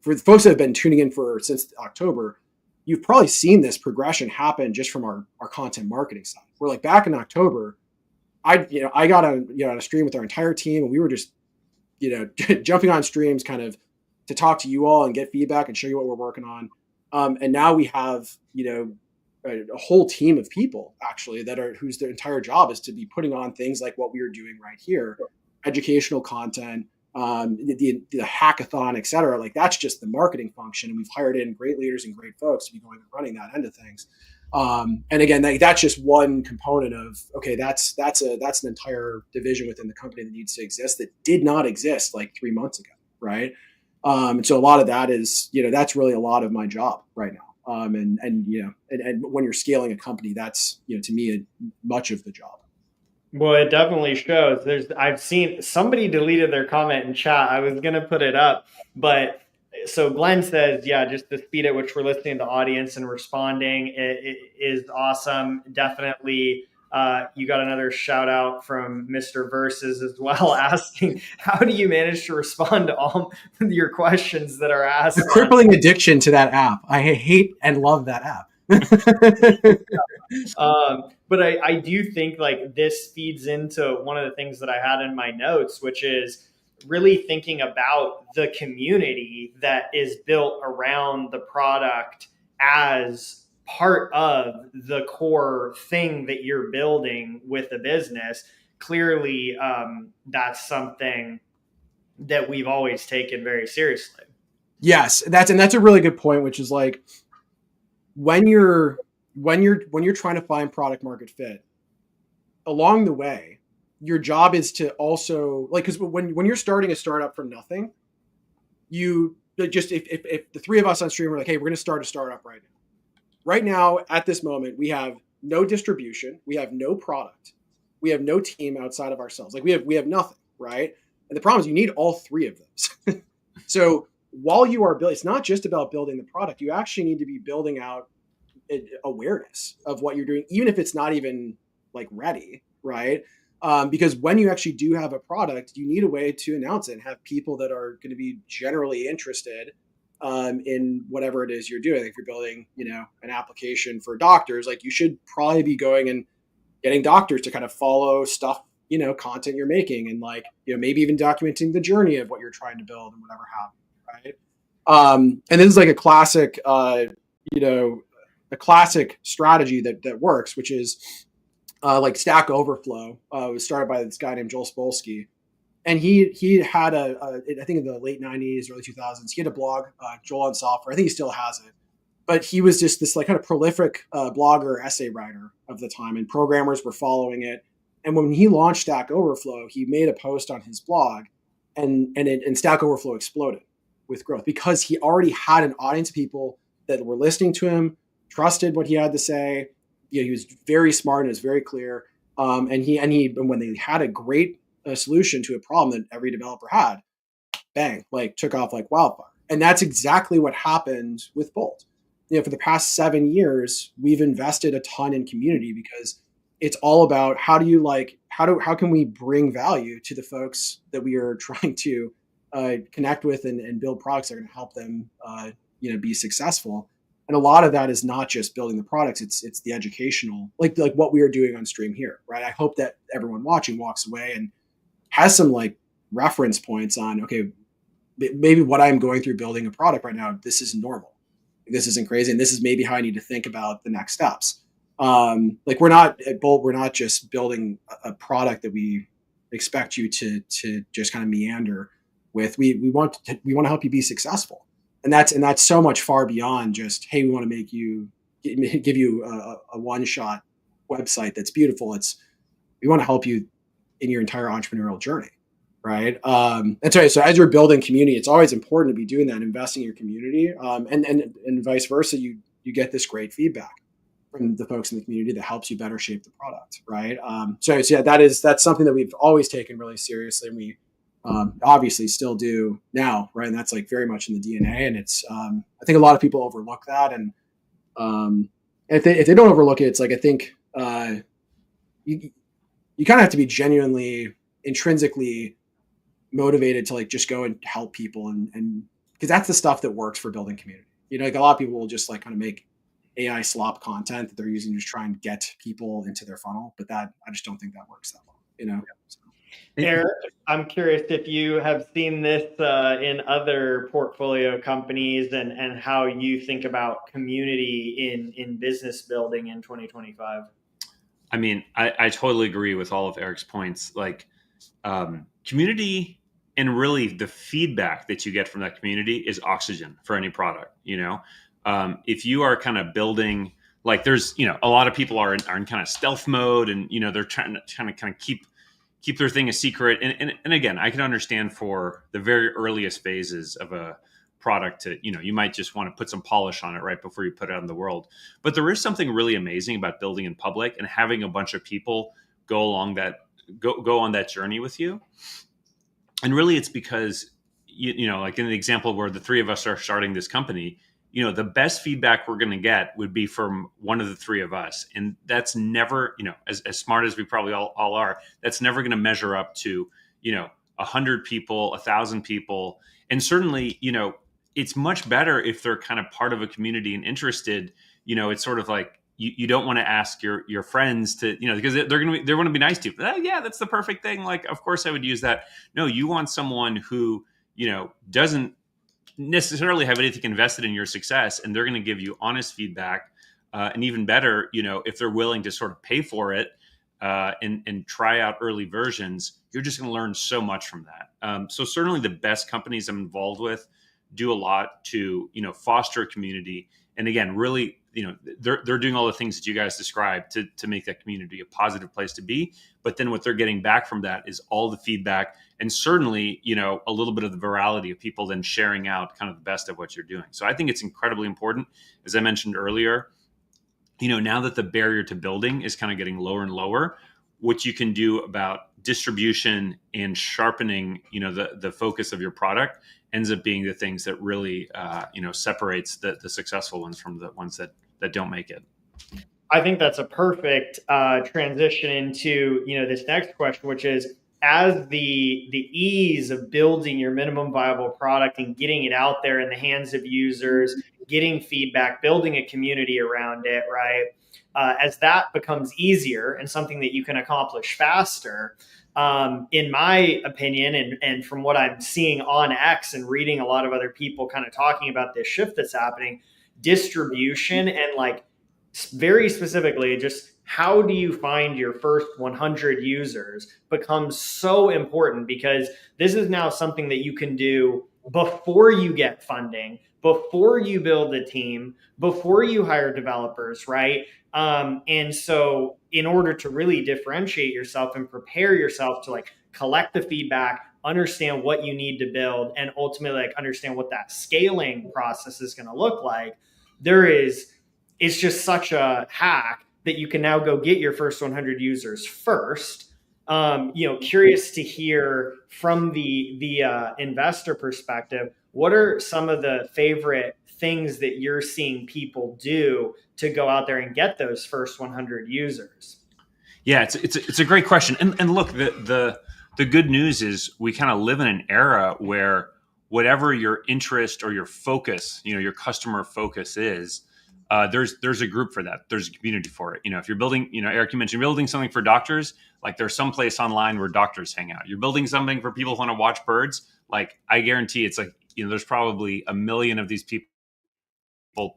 for the folks that have been tuning in since October, you've probably seen this progression happen just from our content marketing side. We're like back in October, I got on a stream with our entire team, and we were just, jumping on streams kind of to talk to you all and get feedback and show you what we're working on. And now we have, a whole team of people actually whose their entire job is to be putting on things like what we are doing right here, educational content, the hackathon, et cetera. Like that's just the marketing function. And we've hired in great leaders and great folks to be going and running that end of things. And again, that's just one component of, okay, that's an entire division within the company that needs to exist that did not exist like 3 months ago. Right. And so a lot of that is, that's really a lot of my job right now. And when you're scaling a company, that's, to me, much of the job. Well, it definitely shows. I've seen somebody deleted their comment in chat. I was going to put it up, but so Glenn says, yeah, just the speed at which we're listening to the audience and responding it is awesome. Definitely. You got another shout out from Mr. Versus as well, asking, how do you manage to respond to all your questions that are asked? The crippling addiction to that app. I hate and love that app. But I do think like this feeds into one of the things that I had in my notes, which is really thinking about the community that is built around the product as part of the core thing that you're building with the business. Clearly, that's something that we've always taken very seriously. Yes, that's a really good point, which is like when you're trying to find product market fit, along the way, your job is to also like, because when you're starting a startup from nothing, you just if the three of us on stream were like, hey, we're going to start a startup right now. Right now, at this moment, we have no distribution, we have no product, we have no team outside of ourselves. Like we have nothing, right? And the problem is you need all three of those. So while you are building, it's not just about building the product. You actually need to be building out awareness of what you're doing, even if it's not even like ready, right? Because when you actually do have a product, you need a way to announce it and have people that are going to be generally interested in whatever it is you're doing. If you're building, an application for doctors, like you should probably be going and getting doctors to kind of follow stuff, content you're making, and like, maybe even documenting the journey of what you're trying to build and whatever have you, right? And this is like a classic, you know, a classic strategy that works, which is like Stack Overflow. Was started by this guy named Joel Spolsky, and he had I think in the late '90s, early 2000s, he had a blog, Joel on Software. I think he still has it, but he was just this like kind of prolific blogger, essay writer of the time, and programmers were following it. And when he launched Stack Overflow, he made a post on his blog, and Stack Overflow exploded with growth because he already had an audience of people that were listening to him, trusted what he had to say. He was very smart and it was very clear. And when they had a great solution to a problem that every developer had, bang, like took off like wildfire. And that's exactly what happened with Bolt. For the past 7 years, we've invested a ton in community because it's all about how can we bring value to the folks that we are trying to connect with and build products that are going to help them be successful. And a lot of that is not just building the products; it's the educational, like what we are doing on stream here, right? I hope that everyone watching walks away and has some like reference points on, okay, maybe what I'm going through building a product right now, this is normal. This isn't crazy, and this is maybe how I need to think about the next steps. Like we're not at Bolt, we're not just building a product that we expect you to just kind of meander with. We want to help you be successful, and that's so much far beyond just, hey, we want to give you a one shot website that's beautiful. We want to help you in your entire entrepreneurial journey, right? And so as you're building community, it's always important to be doing that, investing in your community, and vice versa. You get this great feedback from the folks in the community that helps you better shape the product, right? So yeah, that's something that we've always taken really seriously, and we obviously still do now, right? And that's like very much in the DNA. And it's I think a lot of people overlook that, and if they don't overlook it, it's like I think you kind of have to be genuinely intrinsically motivated to like just go and help people, and because that's the stuff that works for building community. Like a lot of people will just like kind of make AI slop content that they're using to just try and get people into their funnel, but that I just don't think that works that well. So. Erik, I'm curious if you have seen this in other portfolio companies and how you think about community in business building in 2025. I mean, I totally agree with all of Erik's points. Like community and really the feedback that you get from that community is oxygen for any product. If you are kind of building, like there's, a lot of people are in kind of stealth mode, and, they're trying to kind of keep their thing a secret. And again, I can understand for the very earliest phases of a product to, you might just want to put some polish on it right before you put it out in the world. But there is something really amazing about building in public and having a bunch of people go on that journey with you. And really it's because, like in the example where the three of us are starting this company, the best feedback we're going to get would be from one of the three of us. And that's never, as smart as we probably all are, that's never going to measure up to, 100 people, 1,000 people. And certainly, it's much better if they're kind of part of a community and interested. It's sort of like you don't want to ask your friends to, because they want to be nice to you. Yeah, that's the perfect thing. Like, of course I would use that. No, you want someone who, doesn't necessarily have anything invested in your success, and they're going to give you honest feedback, and even better, if they're willing to sort of pay for it and try out early versions, you're just going to learn so much from that. So certainly the best companies I'm involved with do a lot to foster a community, and again, really they're doing all the things that you guys described to make that community a positive place to be. But then what they're getting back from that is all the feedback, and certainly, a little bit of the virality of people then sharing out kind of the best of what you're doing. So I think it's incredibly important. As I mentioned earlier, now that the barrier to building is kind of getting lower and lower, what you can do about distribution and sharpening, the focus of your product ends up being the things that really, separates the successful ones from the ones that don't make it. I think that's a perfect transition into, this next question, which is, as the ease of building your minimum viable product and getting it out there in the hands of users, getting feedback, building a community around it, right? As that becomes easier and something that you can accomplish faster, in my opinion, and from what I'm seeing on X and reading a lot of other people kind of talking about this shift that's happening, distribution and like very specifically just how do you find your first 100 users becomes so important, because this is now something that you can do before you get funding, before you build a team, before you hire developers, right? And so in order to really differentiate yourself and prepare yourself to like collect the feedback, understand what you need to build, and ultimately like understand what that scaling process is going to look like, it's just such a hack that you can now go get your first 100 users first. Curious to hear from the investor perspective, what are some of the favorite things that you're seeing people do to go out there and get those first 100 users? Yeah, it's a great question. And look, the good news is we kind of live in an era where whatever your interest or your focus, your customer focus is, there's a group for that. There's a community for it. If you're building, Eric, you mentioned building something for doctors, like there's some place online where doctors hang out. You're building something for people who want to watch birds. Like I guarantee it's like, there's probably a million of these people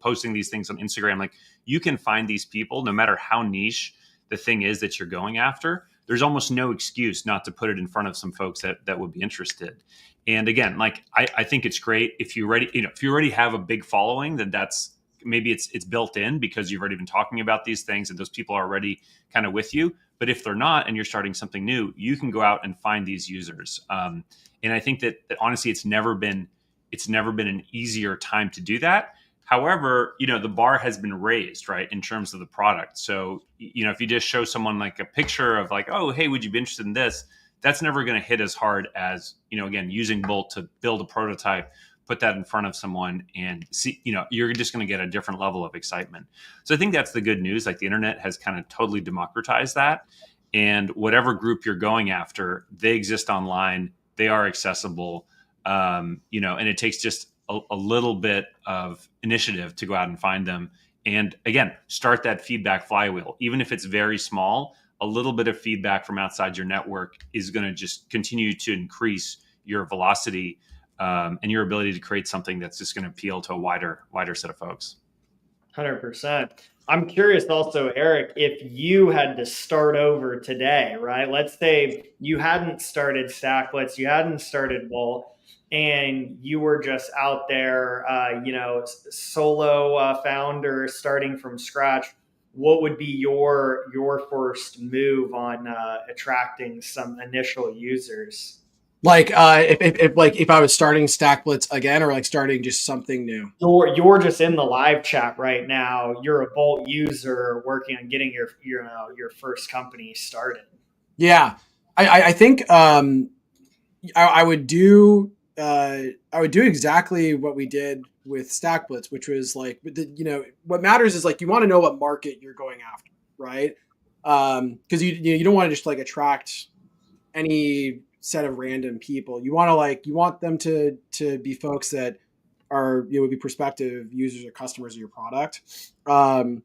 posting these things on Instagram. Like you can find these people no matter how niche the thing is that you're going after. There's almost no excuse not to put it in front of some folks that would be interested. And again, like I think it's great if you already have a big following, then that's maybe it's built in because you've already been talking about these things and those people are already kind of with you. But if they're not and you're starting something new, you can go out and find these users. And I think that honestly, it's never been an easier time to do that. However, the bar has been raised, right, in terms of the product. So, if you just show someone like a picture of like, oh, hey, would you be interested in this? That's never going to hit as hard as, again, using Bolt to build a prototype, put that in front of someone and see, you're just going to get a different level of excitement. So I think that's the good news. Like the internet has kind of totally democratized that. And whatever group you're going after, they exist online. They are accessible, and it takes just a little bit of initiative to go out and find them. And again, start that feedback flywheel. Even if it's very small, a little bit of feedback from outside your network is going to just continue to increase your velocity and your ability to create something that's just going to appeal to a wider set of folks. 100%. I'm curious also, Eric, if you had to start over today, right? Let's say you hadn't started StackBlitz, you hadn't started Bolt, and you were just out there, solo founder starting from scratch. What would be your first move on attracting some initial users? Like if I was starting StackBlitz again, or like starting just something new. You're just in the live chat right now. You're a Bolt user working on getting your first company started. Yeah, I think I would do exactly what we did with StackBlitz, which was like, what matters is like you want to know what market you're going after, right? Because you don't want to just like attract any set of random people. You want them to be folks that are would be prospective users or customers of your product. And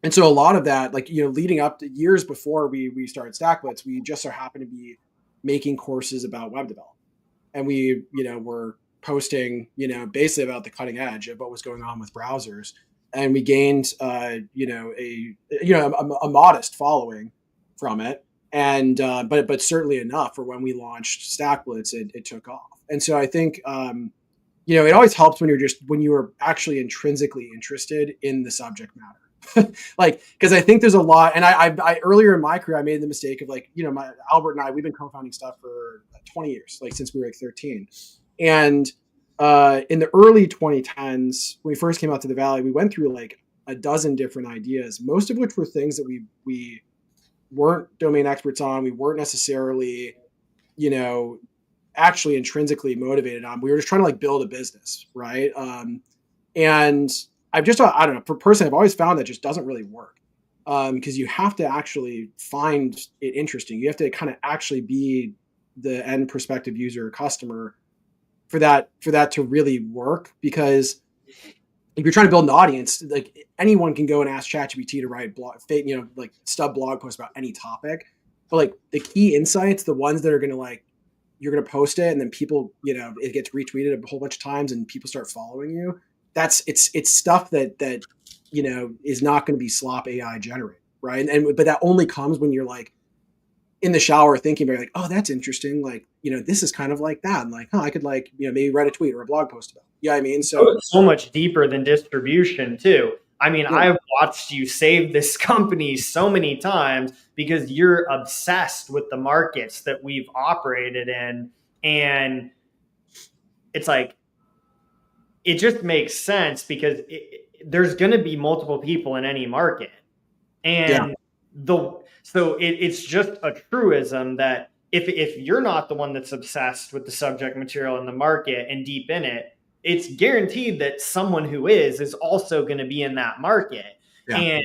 so a lot of that, like leading up to years before we started StackBlitz, we just so happened to be making courses about web development. And we, were posting, basically about the cutting edge of what was going on with browsers. And we gained, a modest following from it. And, but certainly enough for when we launched StackBlitz, it took off. And so I think, it always helps when you are actually intrinsically interested in the subject matter. Because I think there's a lot, and I earlier in my career, I made the mistake of Albert and I, we've been co-founding stuff for 20 years, since we were 13. And in the early 2010s, when we first came out to the Valley, we went through a dozen different ideas, most of which were things that we weren't domain experts on. We weren't necessarily, actually intrinsically motivated on. We were just trying to build a business, right? And I've just, I don't know, for personally, I've always found that just doesn't really work. because you have to actually find it interesting. You have to kind of actually be the end prospective user or customer for that to really work. Because if you're trying to build an audience, like anyone can go and ask ChatGPT to write like stub blog posts about any topic. But like the key insights, the ones that are going to like, you're going to post it and then people, it gets retweeted a whole bunch of times and people start following you. It's stuff that is not going to be slop AI generated. Right. But that only comes when you're like in the shower thinking about like, oh, that's interesting. Like, this is kind of like that. And like, I could like, maybe write a tweet or a blog post about it. Yeah. I mean, so much deeper than distribution too. I mean, yeah. I've watched you save this company so many times because you're obsessed with the markets that we've operated in. And it's like, it just makes sense because there's going to be multiple people in any market. And it's just a truism that if you're not the one that's obsessed with the subject material in the market and deep in it, it's guaranteed that someone who is also going to be in that market. Yeah. And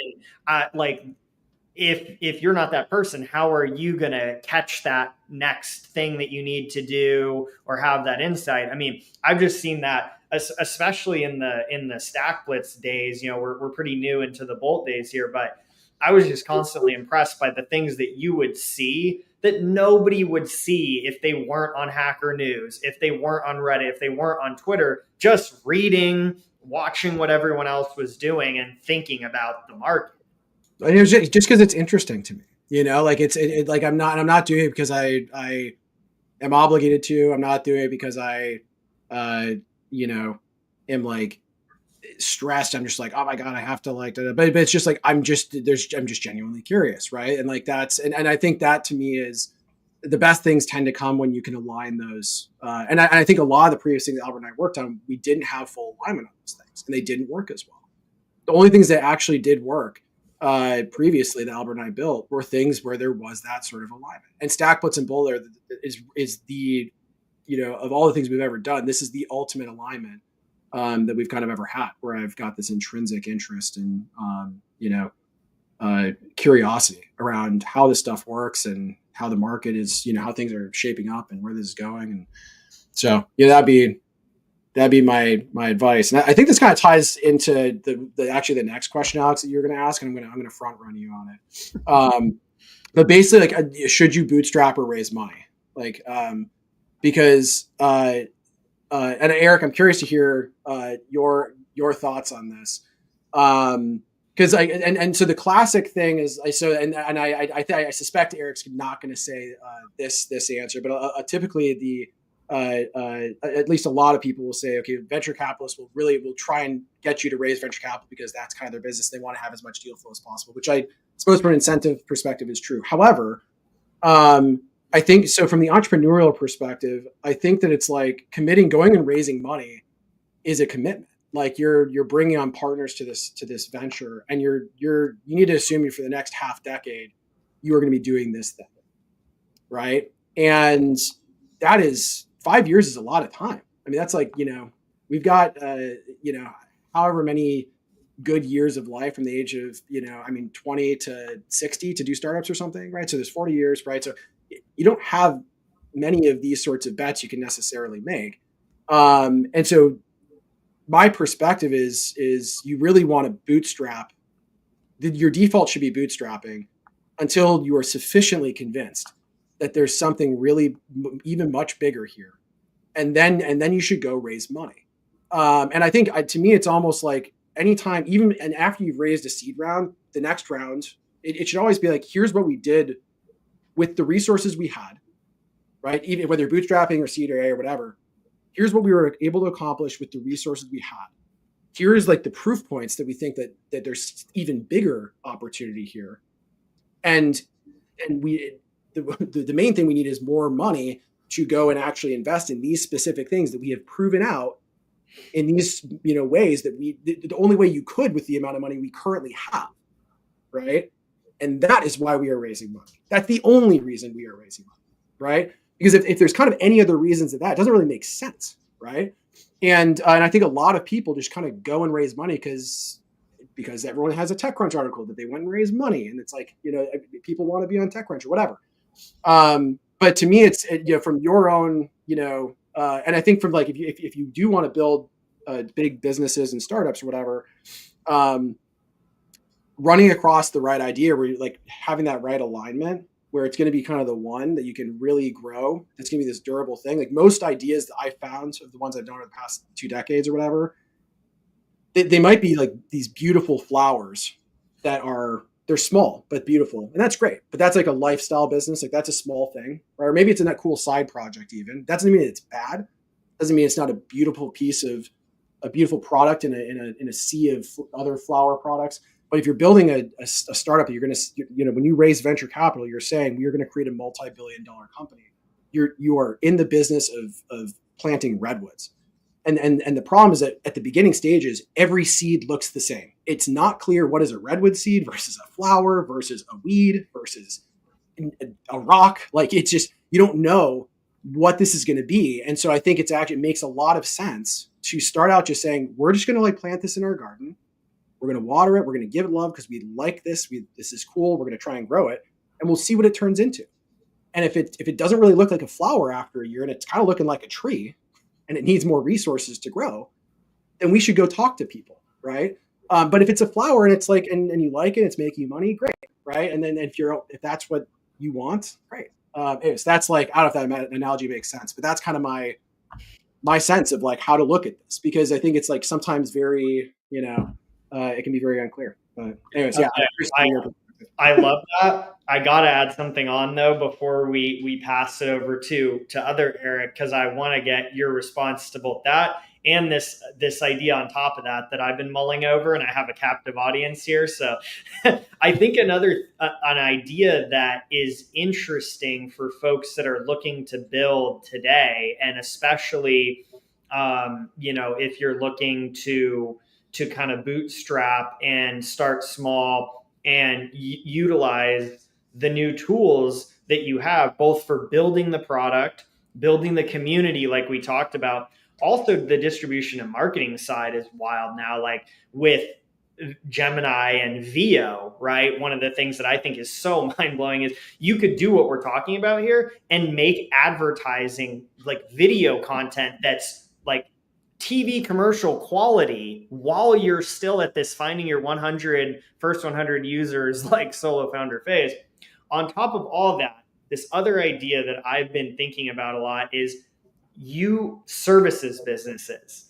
if you're not that person, how are you going to catch that next thing that you need to do or have that insight? I mean, I've just seen that, especially in the StackBlitz days. We're pretty new into the Bolt days here, but I was just constantly impressed by the things that you would see that nobody would see if they weren't on Hacker News, if they weren't on Reddit, if they weren't on Twitter, just reading, watching what everyone else was doing and thinking about the market. And it was just because it's interesting to me, like like I'm not doing it because I am obligated to. I'm not doing it because I, am like stressed. I'm just like, oh my God, I have to like, but it's just like, I'm just genuinely curious. Right. And like, and I think that to me is the best things tend to come when you can align those. And I think a lot of the previous things that Albert and I worked on, we didn't have full alignment on those things and they didn't work as well. The only things that actually did work previously that Albert and I built were things where there was that sort of alignment. And StackBlitz and Boulder is the, of all the things we've ever done, this is the ultimate alignment that we've kind of ever had, where I've got this intrinsic interest and, curiosity around how this stuff works and how the market is, how things are shaping up and where this is going. And so, that'd be my advice. And I think this kind of ties into the next question, Alex, that you're going to ask, and I'm going to front run you on it. But basically, like, should you bootstrap or raise money? Like, because, and Eric, I'm curious to hear your thoughts on this, because so the classic thing is I suspect Eric's not going to say this answer, but typically at least a lot of people will say, okay, venture capitalists will try and get you to raise venture capital because that's kind of their business. They want to have as much deal flow as possible, which I suppose from an incentive perspective is true. However, I think so from the entrepreneurial perspective, I think that it's like going and raising money is a commitment. Like you're bringing on partners to this venture, and you need to assume for the next half decade, you are going to be doing this thing. Right. And that is 5 years is a lot of time. I mean, that's like, we've got, however many good years of life from the age of, 20 to 60 to do startups or something. Right. So there's 40 years. Right. So you don't have many of these sorts of bets you can necessarily make. And so my perspective is you really want to bootstrap. Your default should be bootstrapping until you are sufficiently convinced that there's something really even much bigger here. And then you should go raise money. And I think to me, it's almost like anytime, and after you've raised a seed round, the next round, it should always be like, here's what we did with the resources we had, right? Even whether bootstrapping or seed or A or whatever, here's what we were able to accomplish with the resources we had. Here's like the proof points that we think that there's even bigger opportunity here. And the main thing we need is more money to go and actually invest in these specific things that we have proven out in these, ways that the only way you could with the amount of money we currently have, right? And that is why we are raising money. That's the only reason we are raising money, right? Because if there's kind of any other reasons that it doesn't really make sense, right? And I think a lot of people just kind of go and raise money because because everyone has a TechCrunch article that they went and raised money, and it's like, people want to be on TechCrunch or whatever. But to me, it's from your own, and I think from like if you do want to build big businesses and startups or whatever, running across the right idea where you're like having that right alignment where it's going to be kind of the one that you can really grow. It's going to be this durable thing. Like most ideas that I found of the ones I've done over the past 2 decades or whatever, they might be like these beautiful flowers that they're small, but beautiful. And that's great. But that's like a lifestyle business. Like that's a small thing, right? Or maybe it's a that cool side project even. That doesn't mean it's bad. Doesn't mean it's not a beautiful piece of a beautiful product in a sea of other flower products. But if you're building a startup, you're going to, when you raise venture capital, you're saying we are going to create a multi-billion-dollar company. You are in the business of planting redwoods. And the problem is that at the beginning stages, every seed looks the same. It's not clear what is a redwood seed versus a flower versus a weed versus a rock. Like it's just, you don't know what this is going to be. And so I think it makes a lot of sense to start out just saying, we're just going to like plant this in our garden. We're going to water it. We're going to give it love because we like this. This is cool. We're going to try and grow it, and we'll see what it turns into. And if it doesn't really look like a flower after a year and it's kind of looking like a tree and it needs more resources to grow, then we should go talk to people, right? But if it's a flower and it's like, and you like it, it's making you money, great, right? And then if that's what you want, great. Anyways, that's like, I don't know if that analogy makes sense, but that's kind of my sense of like how to look at this, because I think it's like sometimes very, it can be very unclear. But anyways, yeah. I love that. I got to add something on though before we pass it over to other Erik, because I want to get your response to both that and this idea on top of that I've been mulling over, and I have a captive audience here. So I think an idea that is interesting for folks that are looking to build today, and especially if you're looking to kind of bootstrap and start small and utilize the new tools that you have, both for building the product, building the community, like we talked about. Also, the distribution and marketing side is wild now, like with Gemini and VO, right? One of the things that I think is so mind-blowing is you could do what we're talking about here and make advertising, like video content that's like TV commercial quality while you're still at this finding your first 100 users like solo founder phase. On top of all that, this other idea that I've been thinking about a lot is services businesses.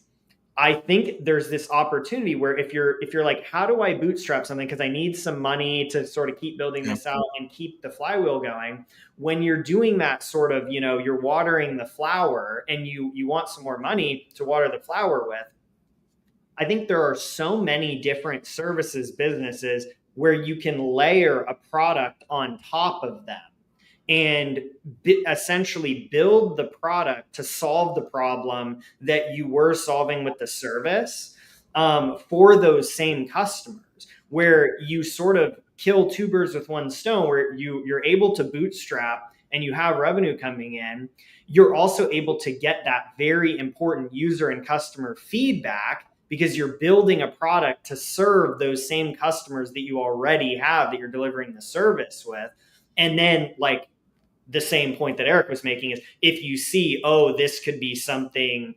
I think there's this opportunity where if you're like, how do I bootstrap something? Because I need some money to sort of keep building this out and keep the flywheel going. When you're doing that sort of, you're watering the flower and you want some more money to water the flower with. I think there are so many different services businesses where you can layer a product on top of them and essentially build the product to solve the problem that you were solving with the service for those same customers, where you sort of kill 2 birds with 1 stone, where you're able to bootstrap and you have revenue coming in. You're also able to get that very important user and customer feedback because you're building a product to serve those same customers that you already have, that you're delivering the service with. And then like, the same point that Erik was making is if you see, this could be something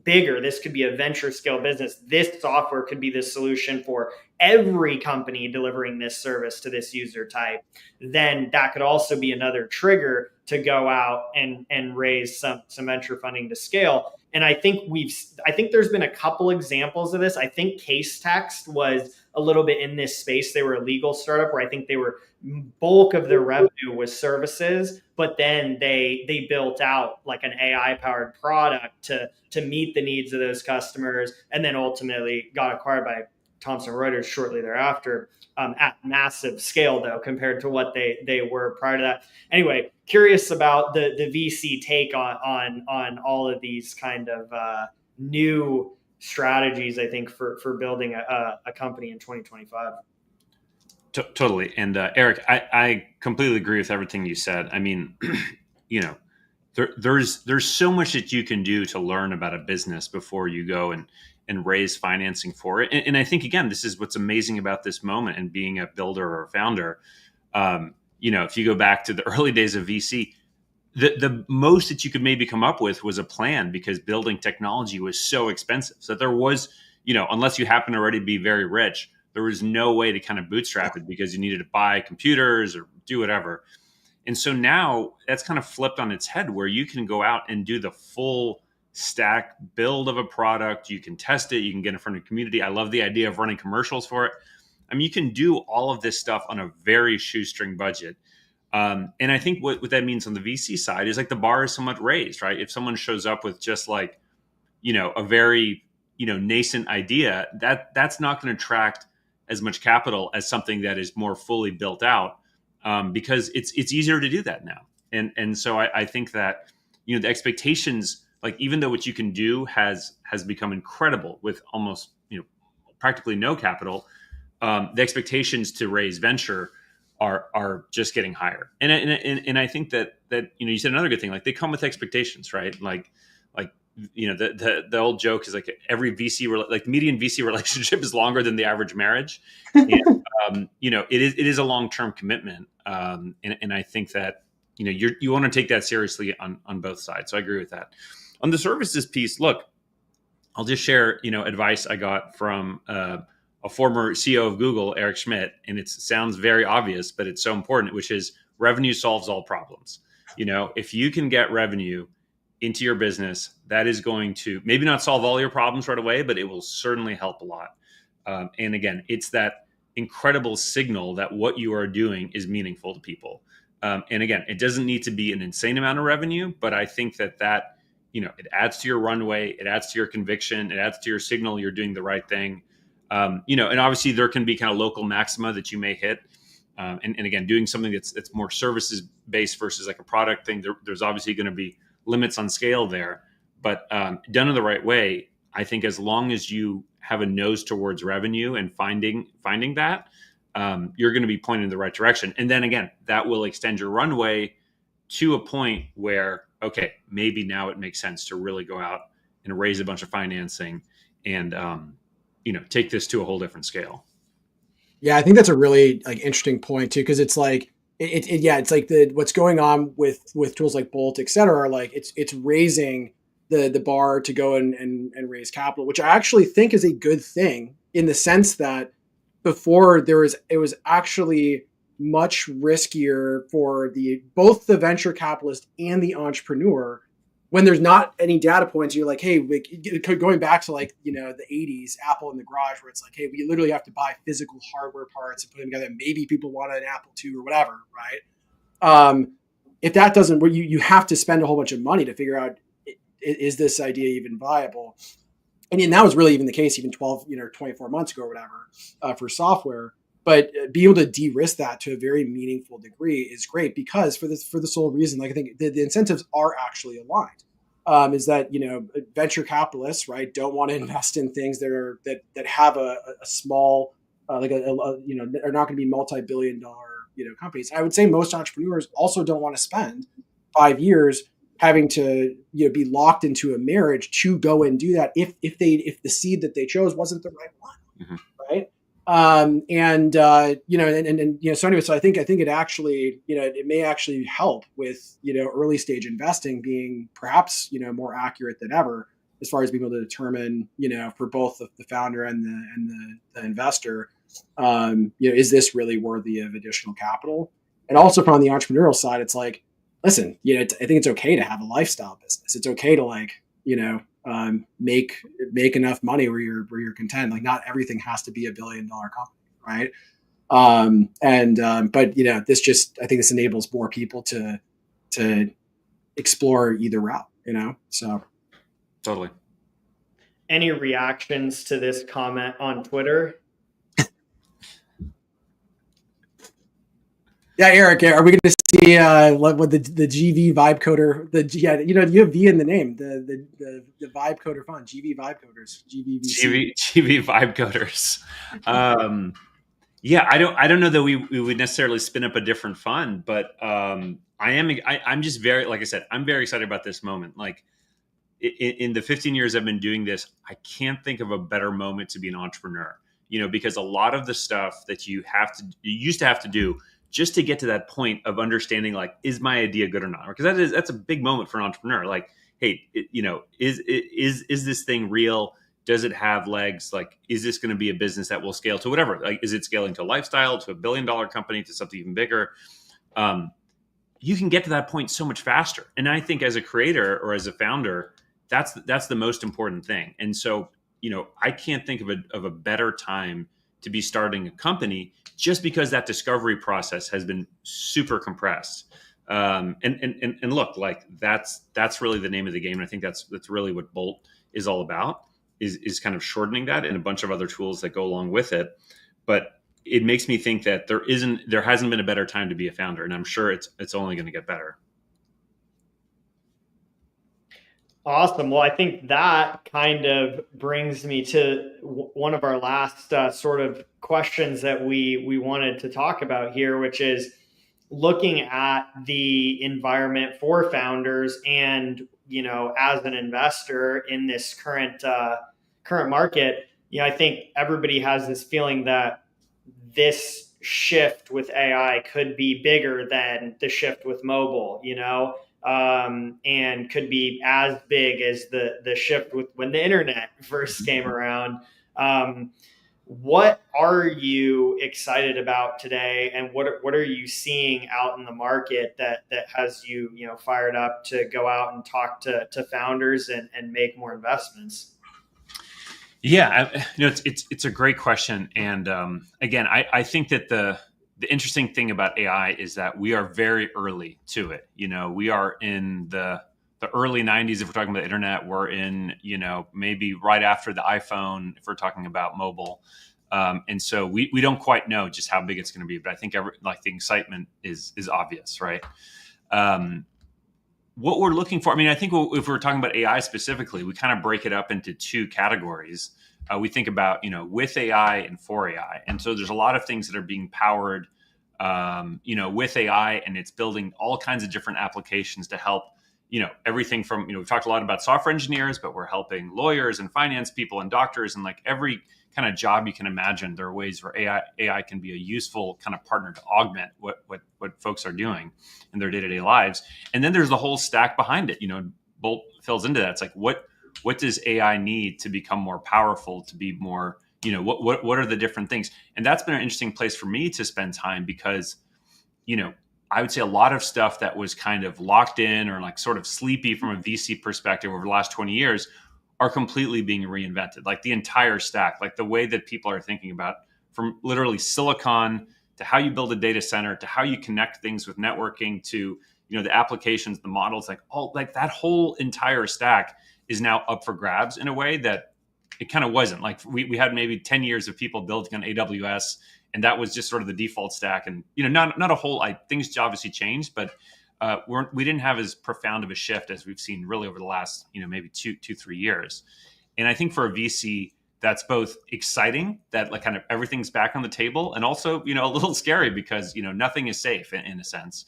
bigger, this could be a venture scale business, this software could be the solution for every company delivering this service to this user type, then that could also be another trigger to go out and raise some venture funding to scale. And I think there's been a couple examples of this. I think Case Text was a little bit in this space. They were a legal startup where I think they were bulk of their revenue was services, but then they built out like an AI powered product to meet the needs of those customers, and then ultimately got acquired by Thomson Reuters shortly thereafter, at massive scale though compared to what they were prior to that. Anyway, curious about the VC take on all of these kind of new strategies, I think, for building a company in 2025. Totally. And Erik, I completely agree with everything you said. I mean, there's so much that you can do to learn about a business before you go and and raise financing for it. And I think, again, this is what's amazing about this moment and being a builder or a founder. If you go back to the early days of VC, the most that you could maybe come up with was a plan, because building technology was so expensive. So there was, unless you happen to already be very rich, there was no way to kind of bootstrap it, because you needed to buy computers or do whatever. And so now that's kind of flipped on its head, where you can go out and do the full stack build of a product. You can test it. You can get in front of the community. I love the idea of running commercials for it. I mean, you can do all of this stuff on a very shoestring budget. And I think what that means on the VC side is, like, the bar is somewhat raised, right? If someone shows up with just like, a very, nascent idea, that's not going to attract as much capital as something that is more fully built out, because it's easier to do that now. And so I think that, the expectations, like, even though what you can do has become incredible with almost, practically no capital, the expectations to raise venture are just getting higher. And I think that you said another good thing, like, they come with expectations, right? Like the old joke is, like, every like median VC relationship is longer than the average marriage. And, it is a long-term commitment. And I think that, you want to take that seriously on both sides. So I agree with that. On the services piece, look, I'll just share, advice I got from a former CEO of Google, Erik Schmidt, and it sounds very obvious, but it's so important, which is revenue solves all problems. If you can get revenue into your business, that is going to maybe not solve all your problems right away, but it will certainly help a lot. And again, it's that incredible signal that what you are doing is meaningful to people. And again, it doesn't need to be an insane amount of revenue, but I think that it adds to your runway, it adds to your conviction, it adds to your signal you're doing the right thing. And obviously there can be kind of local maxima that you may hit. And again, doing something that's more services based versus like a product thing, there's obviously going to be limits on scale there. But done in the right way, I think as long as you have a nose towards revenue and finding that, you're going to be pointed in the right direction. And then again, that will extend your runway to a point where, okay, maybe now it makes sense to really go out and raise a bunch of financing and, take this to a whole different scale. Yeah, I think that's a really interesting point too, because it's like it's like what's going on with tools like Bolt, et cetera. Like it's raising the bar to go and raise capital, which I actually think is a good thing, in the sense that before it was actually much riskier for both the venture capitalist and the entrepreneur, when there's not any data points. You're like, hey, going back to the 80s, Apple in the garage, where it's like, hey, we literally have to buy physical hardware parts and put them together. Maybe people want an Apple II or whatever, right? If that doesn't, where you have to spend a whole bunch of money to figure out, is this idea even viable? And that was really even the case even 12, 24 months ago or whatever, for software. But being able to de-risk that to a very meaningful degree is great, because for the sole reason, I think the incentives are actually aligned. Is that venture capitalists, right, don't want to invest in things that have a small are not going to be multi-billion-dollar companies. I would say most entrepreneurs also don't want to spend 5 years having to be locked into a marriage to go and do that if the seed that they chose wasn't the right one, mm-hmm. right? So anyway, so I think it actually, it may actually help with, early stage investing being perhaps, more accurate than ever, as far as being able to determine, for both the founder and the investor, is this really worthy of additional capital? And also from the entrepreneurial side, it's like, listen, I think it's okay to have a lifestyle business. It's okay to make enough money where you're content. Like, not everything has to be $1 billion company, right? But this just, I think this enables more people to explore either route, so. Totally. Any reactions to this comment on Twitter? Yeah, Eric, are we going to see what the GV vibe coder? You have V in the name. The vibe coder fund, GV vibe coders, GV vibe coders. I don't know that we would necessarily spin up a different fund, but I'm just very, like I said, I'm very excited about this moment. Like, in the 15 years I've been doing this, I can't think of a better moment to be an entrepreneur, because a lot of the stuff that you used to have to do just to get to that point of understanding, like, is my idea good or not? Because that's a big moment for an entrepreneur. Like, hey, is this thing real? Does it have legs? Like, is this going to be a business that will scale to whatever? Like, is it scaling to a lifestyle, to $1 billion company, to something even bigger? You can get to that point so much faster. And I think as a creator or as a founder, that's the most important thing. And so, I can't think of a better time to be starting a company, just because that discovery process has been super compressed. And look, like, that's really the name of the game. And I think that's really what Bolt is all about, is kind of shortening that, and a bunch of other tools that go along with it. But it makes me think that there hasn't been a better time to be a founder, and I'm sure it's only going to get better. Awesome. Well, I think that kind of brings me to one of our last sort of questions that we wanted to talk about here, which is looking at the environment for founders, and as an investor in this current market. I think everybody has this feeling that this shift with AI could be bigger than the shift with mobile, and could be as big as the shift with when the internet first came around. What are you excited about today, and what are you seeing out in the market that has you fired up to go out and talk to founders and make more investments? Yeah, it's a great question, and again, I think that the interesting thing about AI is that we are very early to it. We are in the early 90s if we're talking about the internet. We're in maybe right after the iPhone if we're talking about mobile, and so we don't quite know just how big it's going to be. But I think the excitement is obvious, right? What we're looking for, I think if we're talking about AI specifically, we kind of break it up into two categories. We think about, with AI and for AI. And so there's a lot of things that are being powered, with AI, and it's building all kinds of different applications to help, everything from, we've talked a lot about software engineers, but we're helping lawyers and finance people and doctors, and like every kind of job you can imagine. There are ways where AI can be a useful kind of partner to augment what folks are doing in their day-to-day lives. And then there's the whole stack behind it. Bolt fills into that. It's like, what does AI need to become more powerful, to be more, what are the different things? And that's been an interesting place for me to spend time, because, I would say a lot of stuff that was kind of locked in or like sort of sleepy from a VC perspective over the last 20 years are completely being reinvented. Like the entire stack, like the way that people are thinking about, from literally silicon to how you build a data center, to how you connect things with networking, to, the applications, the models, like that whole entire stack is now up for grabs in a way that it kind of wasn't. Like we had maybe 10 years of people building on AWS, and that was just sort of the default stack. And, not a whole, things obviously changed, but we didn't have as profound of a shift as we've seen really over the last, maybe 2-3 years. And I think for a VC, that's both exciting that like kind of everything's back on the table, and also, a little scary because, nothing is safe in a sense.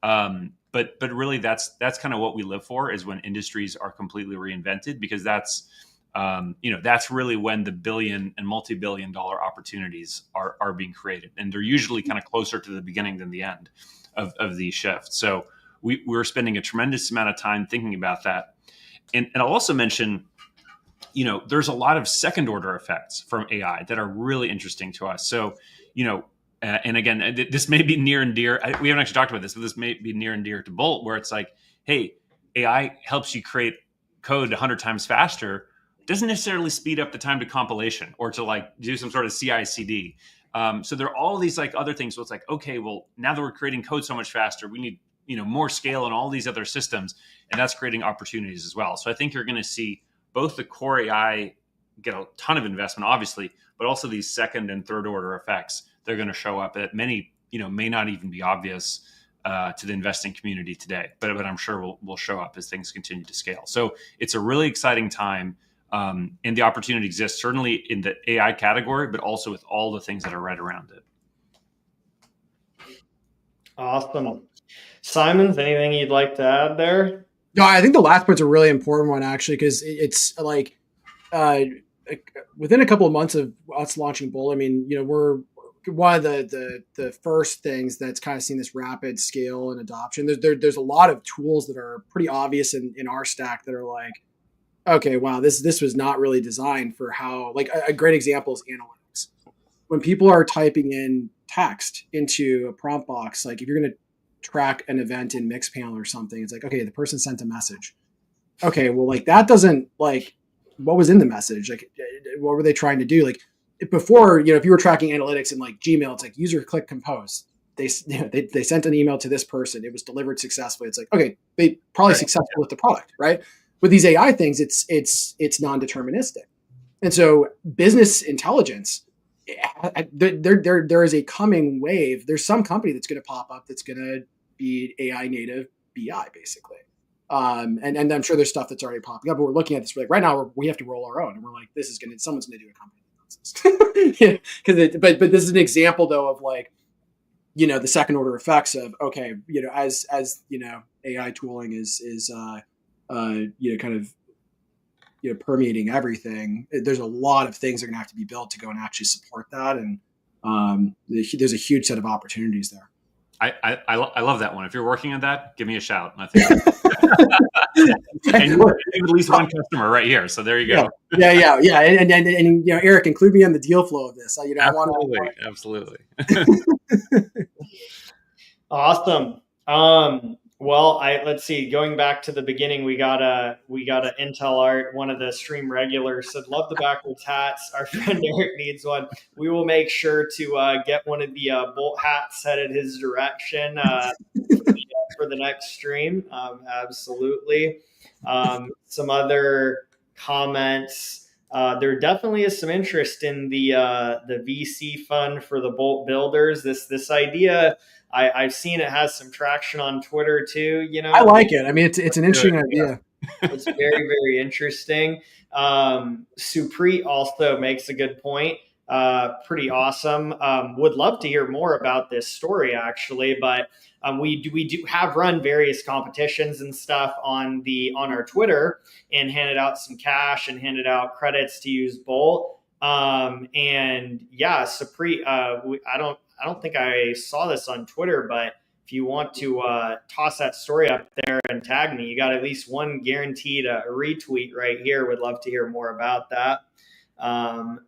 But really that's kind of what we live for, is when industries are completely reinvented, because that's really when the billion and multi-billion dollar opportunities are being created. And they're usually kind of closer to the beginning than the end of these shifts. So we're spending a tremendous amount of time thinking about that. And I'll also mention, there's a lot of second order effects from AI that are really interesting to us. So, and again, this may be near and dear. We haven't actually talked about this, but this may be near and dear to Bolt, where it's like, hey, AI helps you create code 100 times faster. Doesn't necessarily speed up the time to compilation or to like do some sort of CI/CD. So there are all these like other things. So it's like, okay, well, now that we're creating code so much faster, we need more scale in all these other systems, and that's creating opportunities as well. So I think you're going to see both the core AI get a ton of investment, obviously, but also these second and third order effects. They're going to show up that many may not even be obvious to the investing community today, but I'm sure will show up as things continue to scale. So it's a really exciting time. And the opportunity exists certainly in the AI category, but also with all the things that are right around it. Awesome. Simons, anything you'd like to add there? No, I think the last point's a really important one actually, because it's like within a couple of months of us launching Bolt, I mean, we're one of the first things that's kind of seen this rapid scale and adoption. There's a lot of tools that are pretty obvious in our stack that are like, okay, wow, this was not really designed for how. Like a great example is analytics. When people are typing in text into a prompt box, like if you're going to track an event in Mixpanel or something, it's like, okay, the person sent a message. Okay, well, like that doesn't like what was in the message. Like, what were they trying to do? Like before, if you were tracking analytics in like Gmail, it's like user click compose. They sent an email to this person. It was delivered successfully. It's like, okay, they probably successful with the product, right? With these AI things, it's non-deterministic. And so business intelligence, there is a coming wave. There's some company that's going to pop up that's going to be AI native BI basically. And I'm sure there's stuff that's already popping up, but we're looking at this. We're like, right now we have to roll our own, and we're like, someone's going to do a company. But this is an example though of like, the second order effects of, okay, as AI tooling is kind of permeating everything. There's a lot of things that are going to have to be built to go and actually support that, and there's a huge set of opportunities there. I love that one. If you're working on that, give me a shout. I think and you have at least one customer right here. So there you go. Yeah. And Erik, include me in the deal flow of this. Absolutely. Awesome. Well, let's see. Going back to the beginning, we got a Intel Art. One of the stream regulars said, "Love the backwards hats. Our friend Erik needs one. We will make sure to get one of the Bolt hats headed his direction for the next stream." Absolutely. Some other comments. There definitely is some interest in the VC fund for the Bolt builders. This idea. I've seen it has some traction on Twitter too. I like it. I mean, it's an interesting idea. It's very, very interesting. Supreet also makes a good point. Pretty awesome. Would love to hear more about this story actually, but we do have run various competitions and stuff on our Twitter and handed out some cash and handed out credits to use Bolt. And yeah, Supreet, I don't think I saw this on Twitter, but if you want to toss that story up there and tag me, you got at least one guaranteed retweet right here. Would love to hear more about that.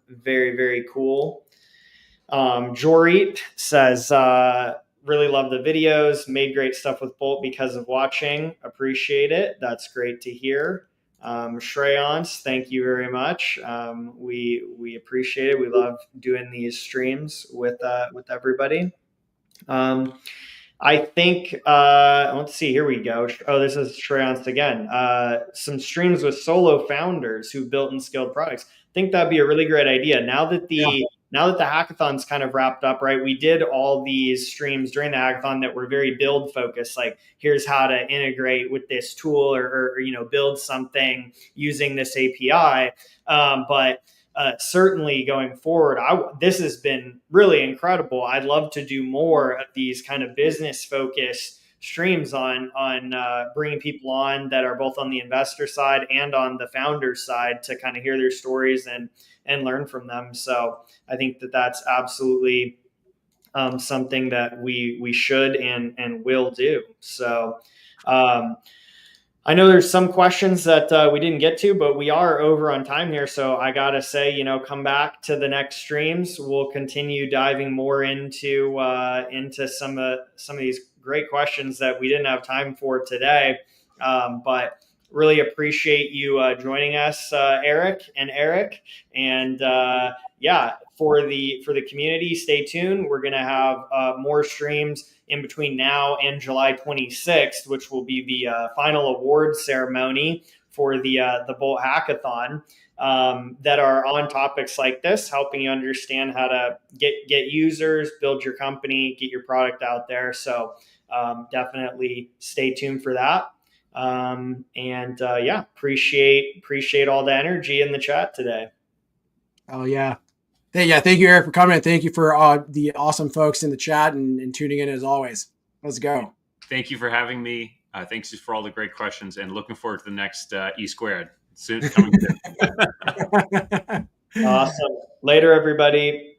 Very, very cool. Jorit says, really love the videos. Made great stuff with Bolt because of watching. Appreciate it. That's great to hear. Shreyans, thank you very much. We appreciate it. We love doing these streams with everybody. I think let's see, here we go. Oh, this is Shreyans again. Some streams with solo founders who built and scaled products. I think that'd be a really great idea. Now that the hackathon's kind of wrapped up, right? We did all these streams during the hackathon that were very build focused. Like, here's how to integrate with this tool or build something using this API. But certainly going forward, this has been really incredible. I'd love to do more of these kind of business focused streams on bringing people on that are both on the investor side and on the founder side to kind of hear their stories and learn from them. So I think that's absolutely something that we should and will do. So I know there's some questions that we didn't get to, but we are over on time here. So I got to say, come back to the next streams. We'll continue diving more into some of these great questions that we didn't have time for today. But really appreciate you joining us, Erik and Erik. And for the community, stay tuned. We're going to have more streams in between now and July 26th, which will be the final awards ceremony for the Bolt Hackathon, that are on topics like this, helping you understand how to get users, build your company, get your product out there. So definitely stay tuned for that. Appreciate all the energy in the chat today. Oh yeah. Thank you, Erik, for coming. And thank you for the awesome folks in the chat and tuning in as always. Let's go. Thank you for having me. Thanks for all the great questions, and looking forward to the next E squared soon coming soon. Awesome. Later, everybody.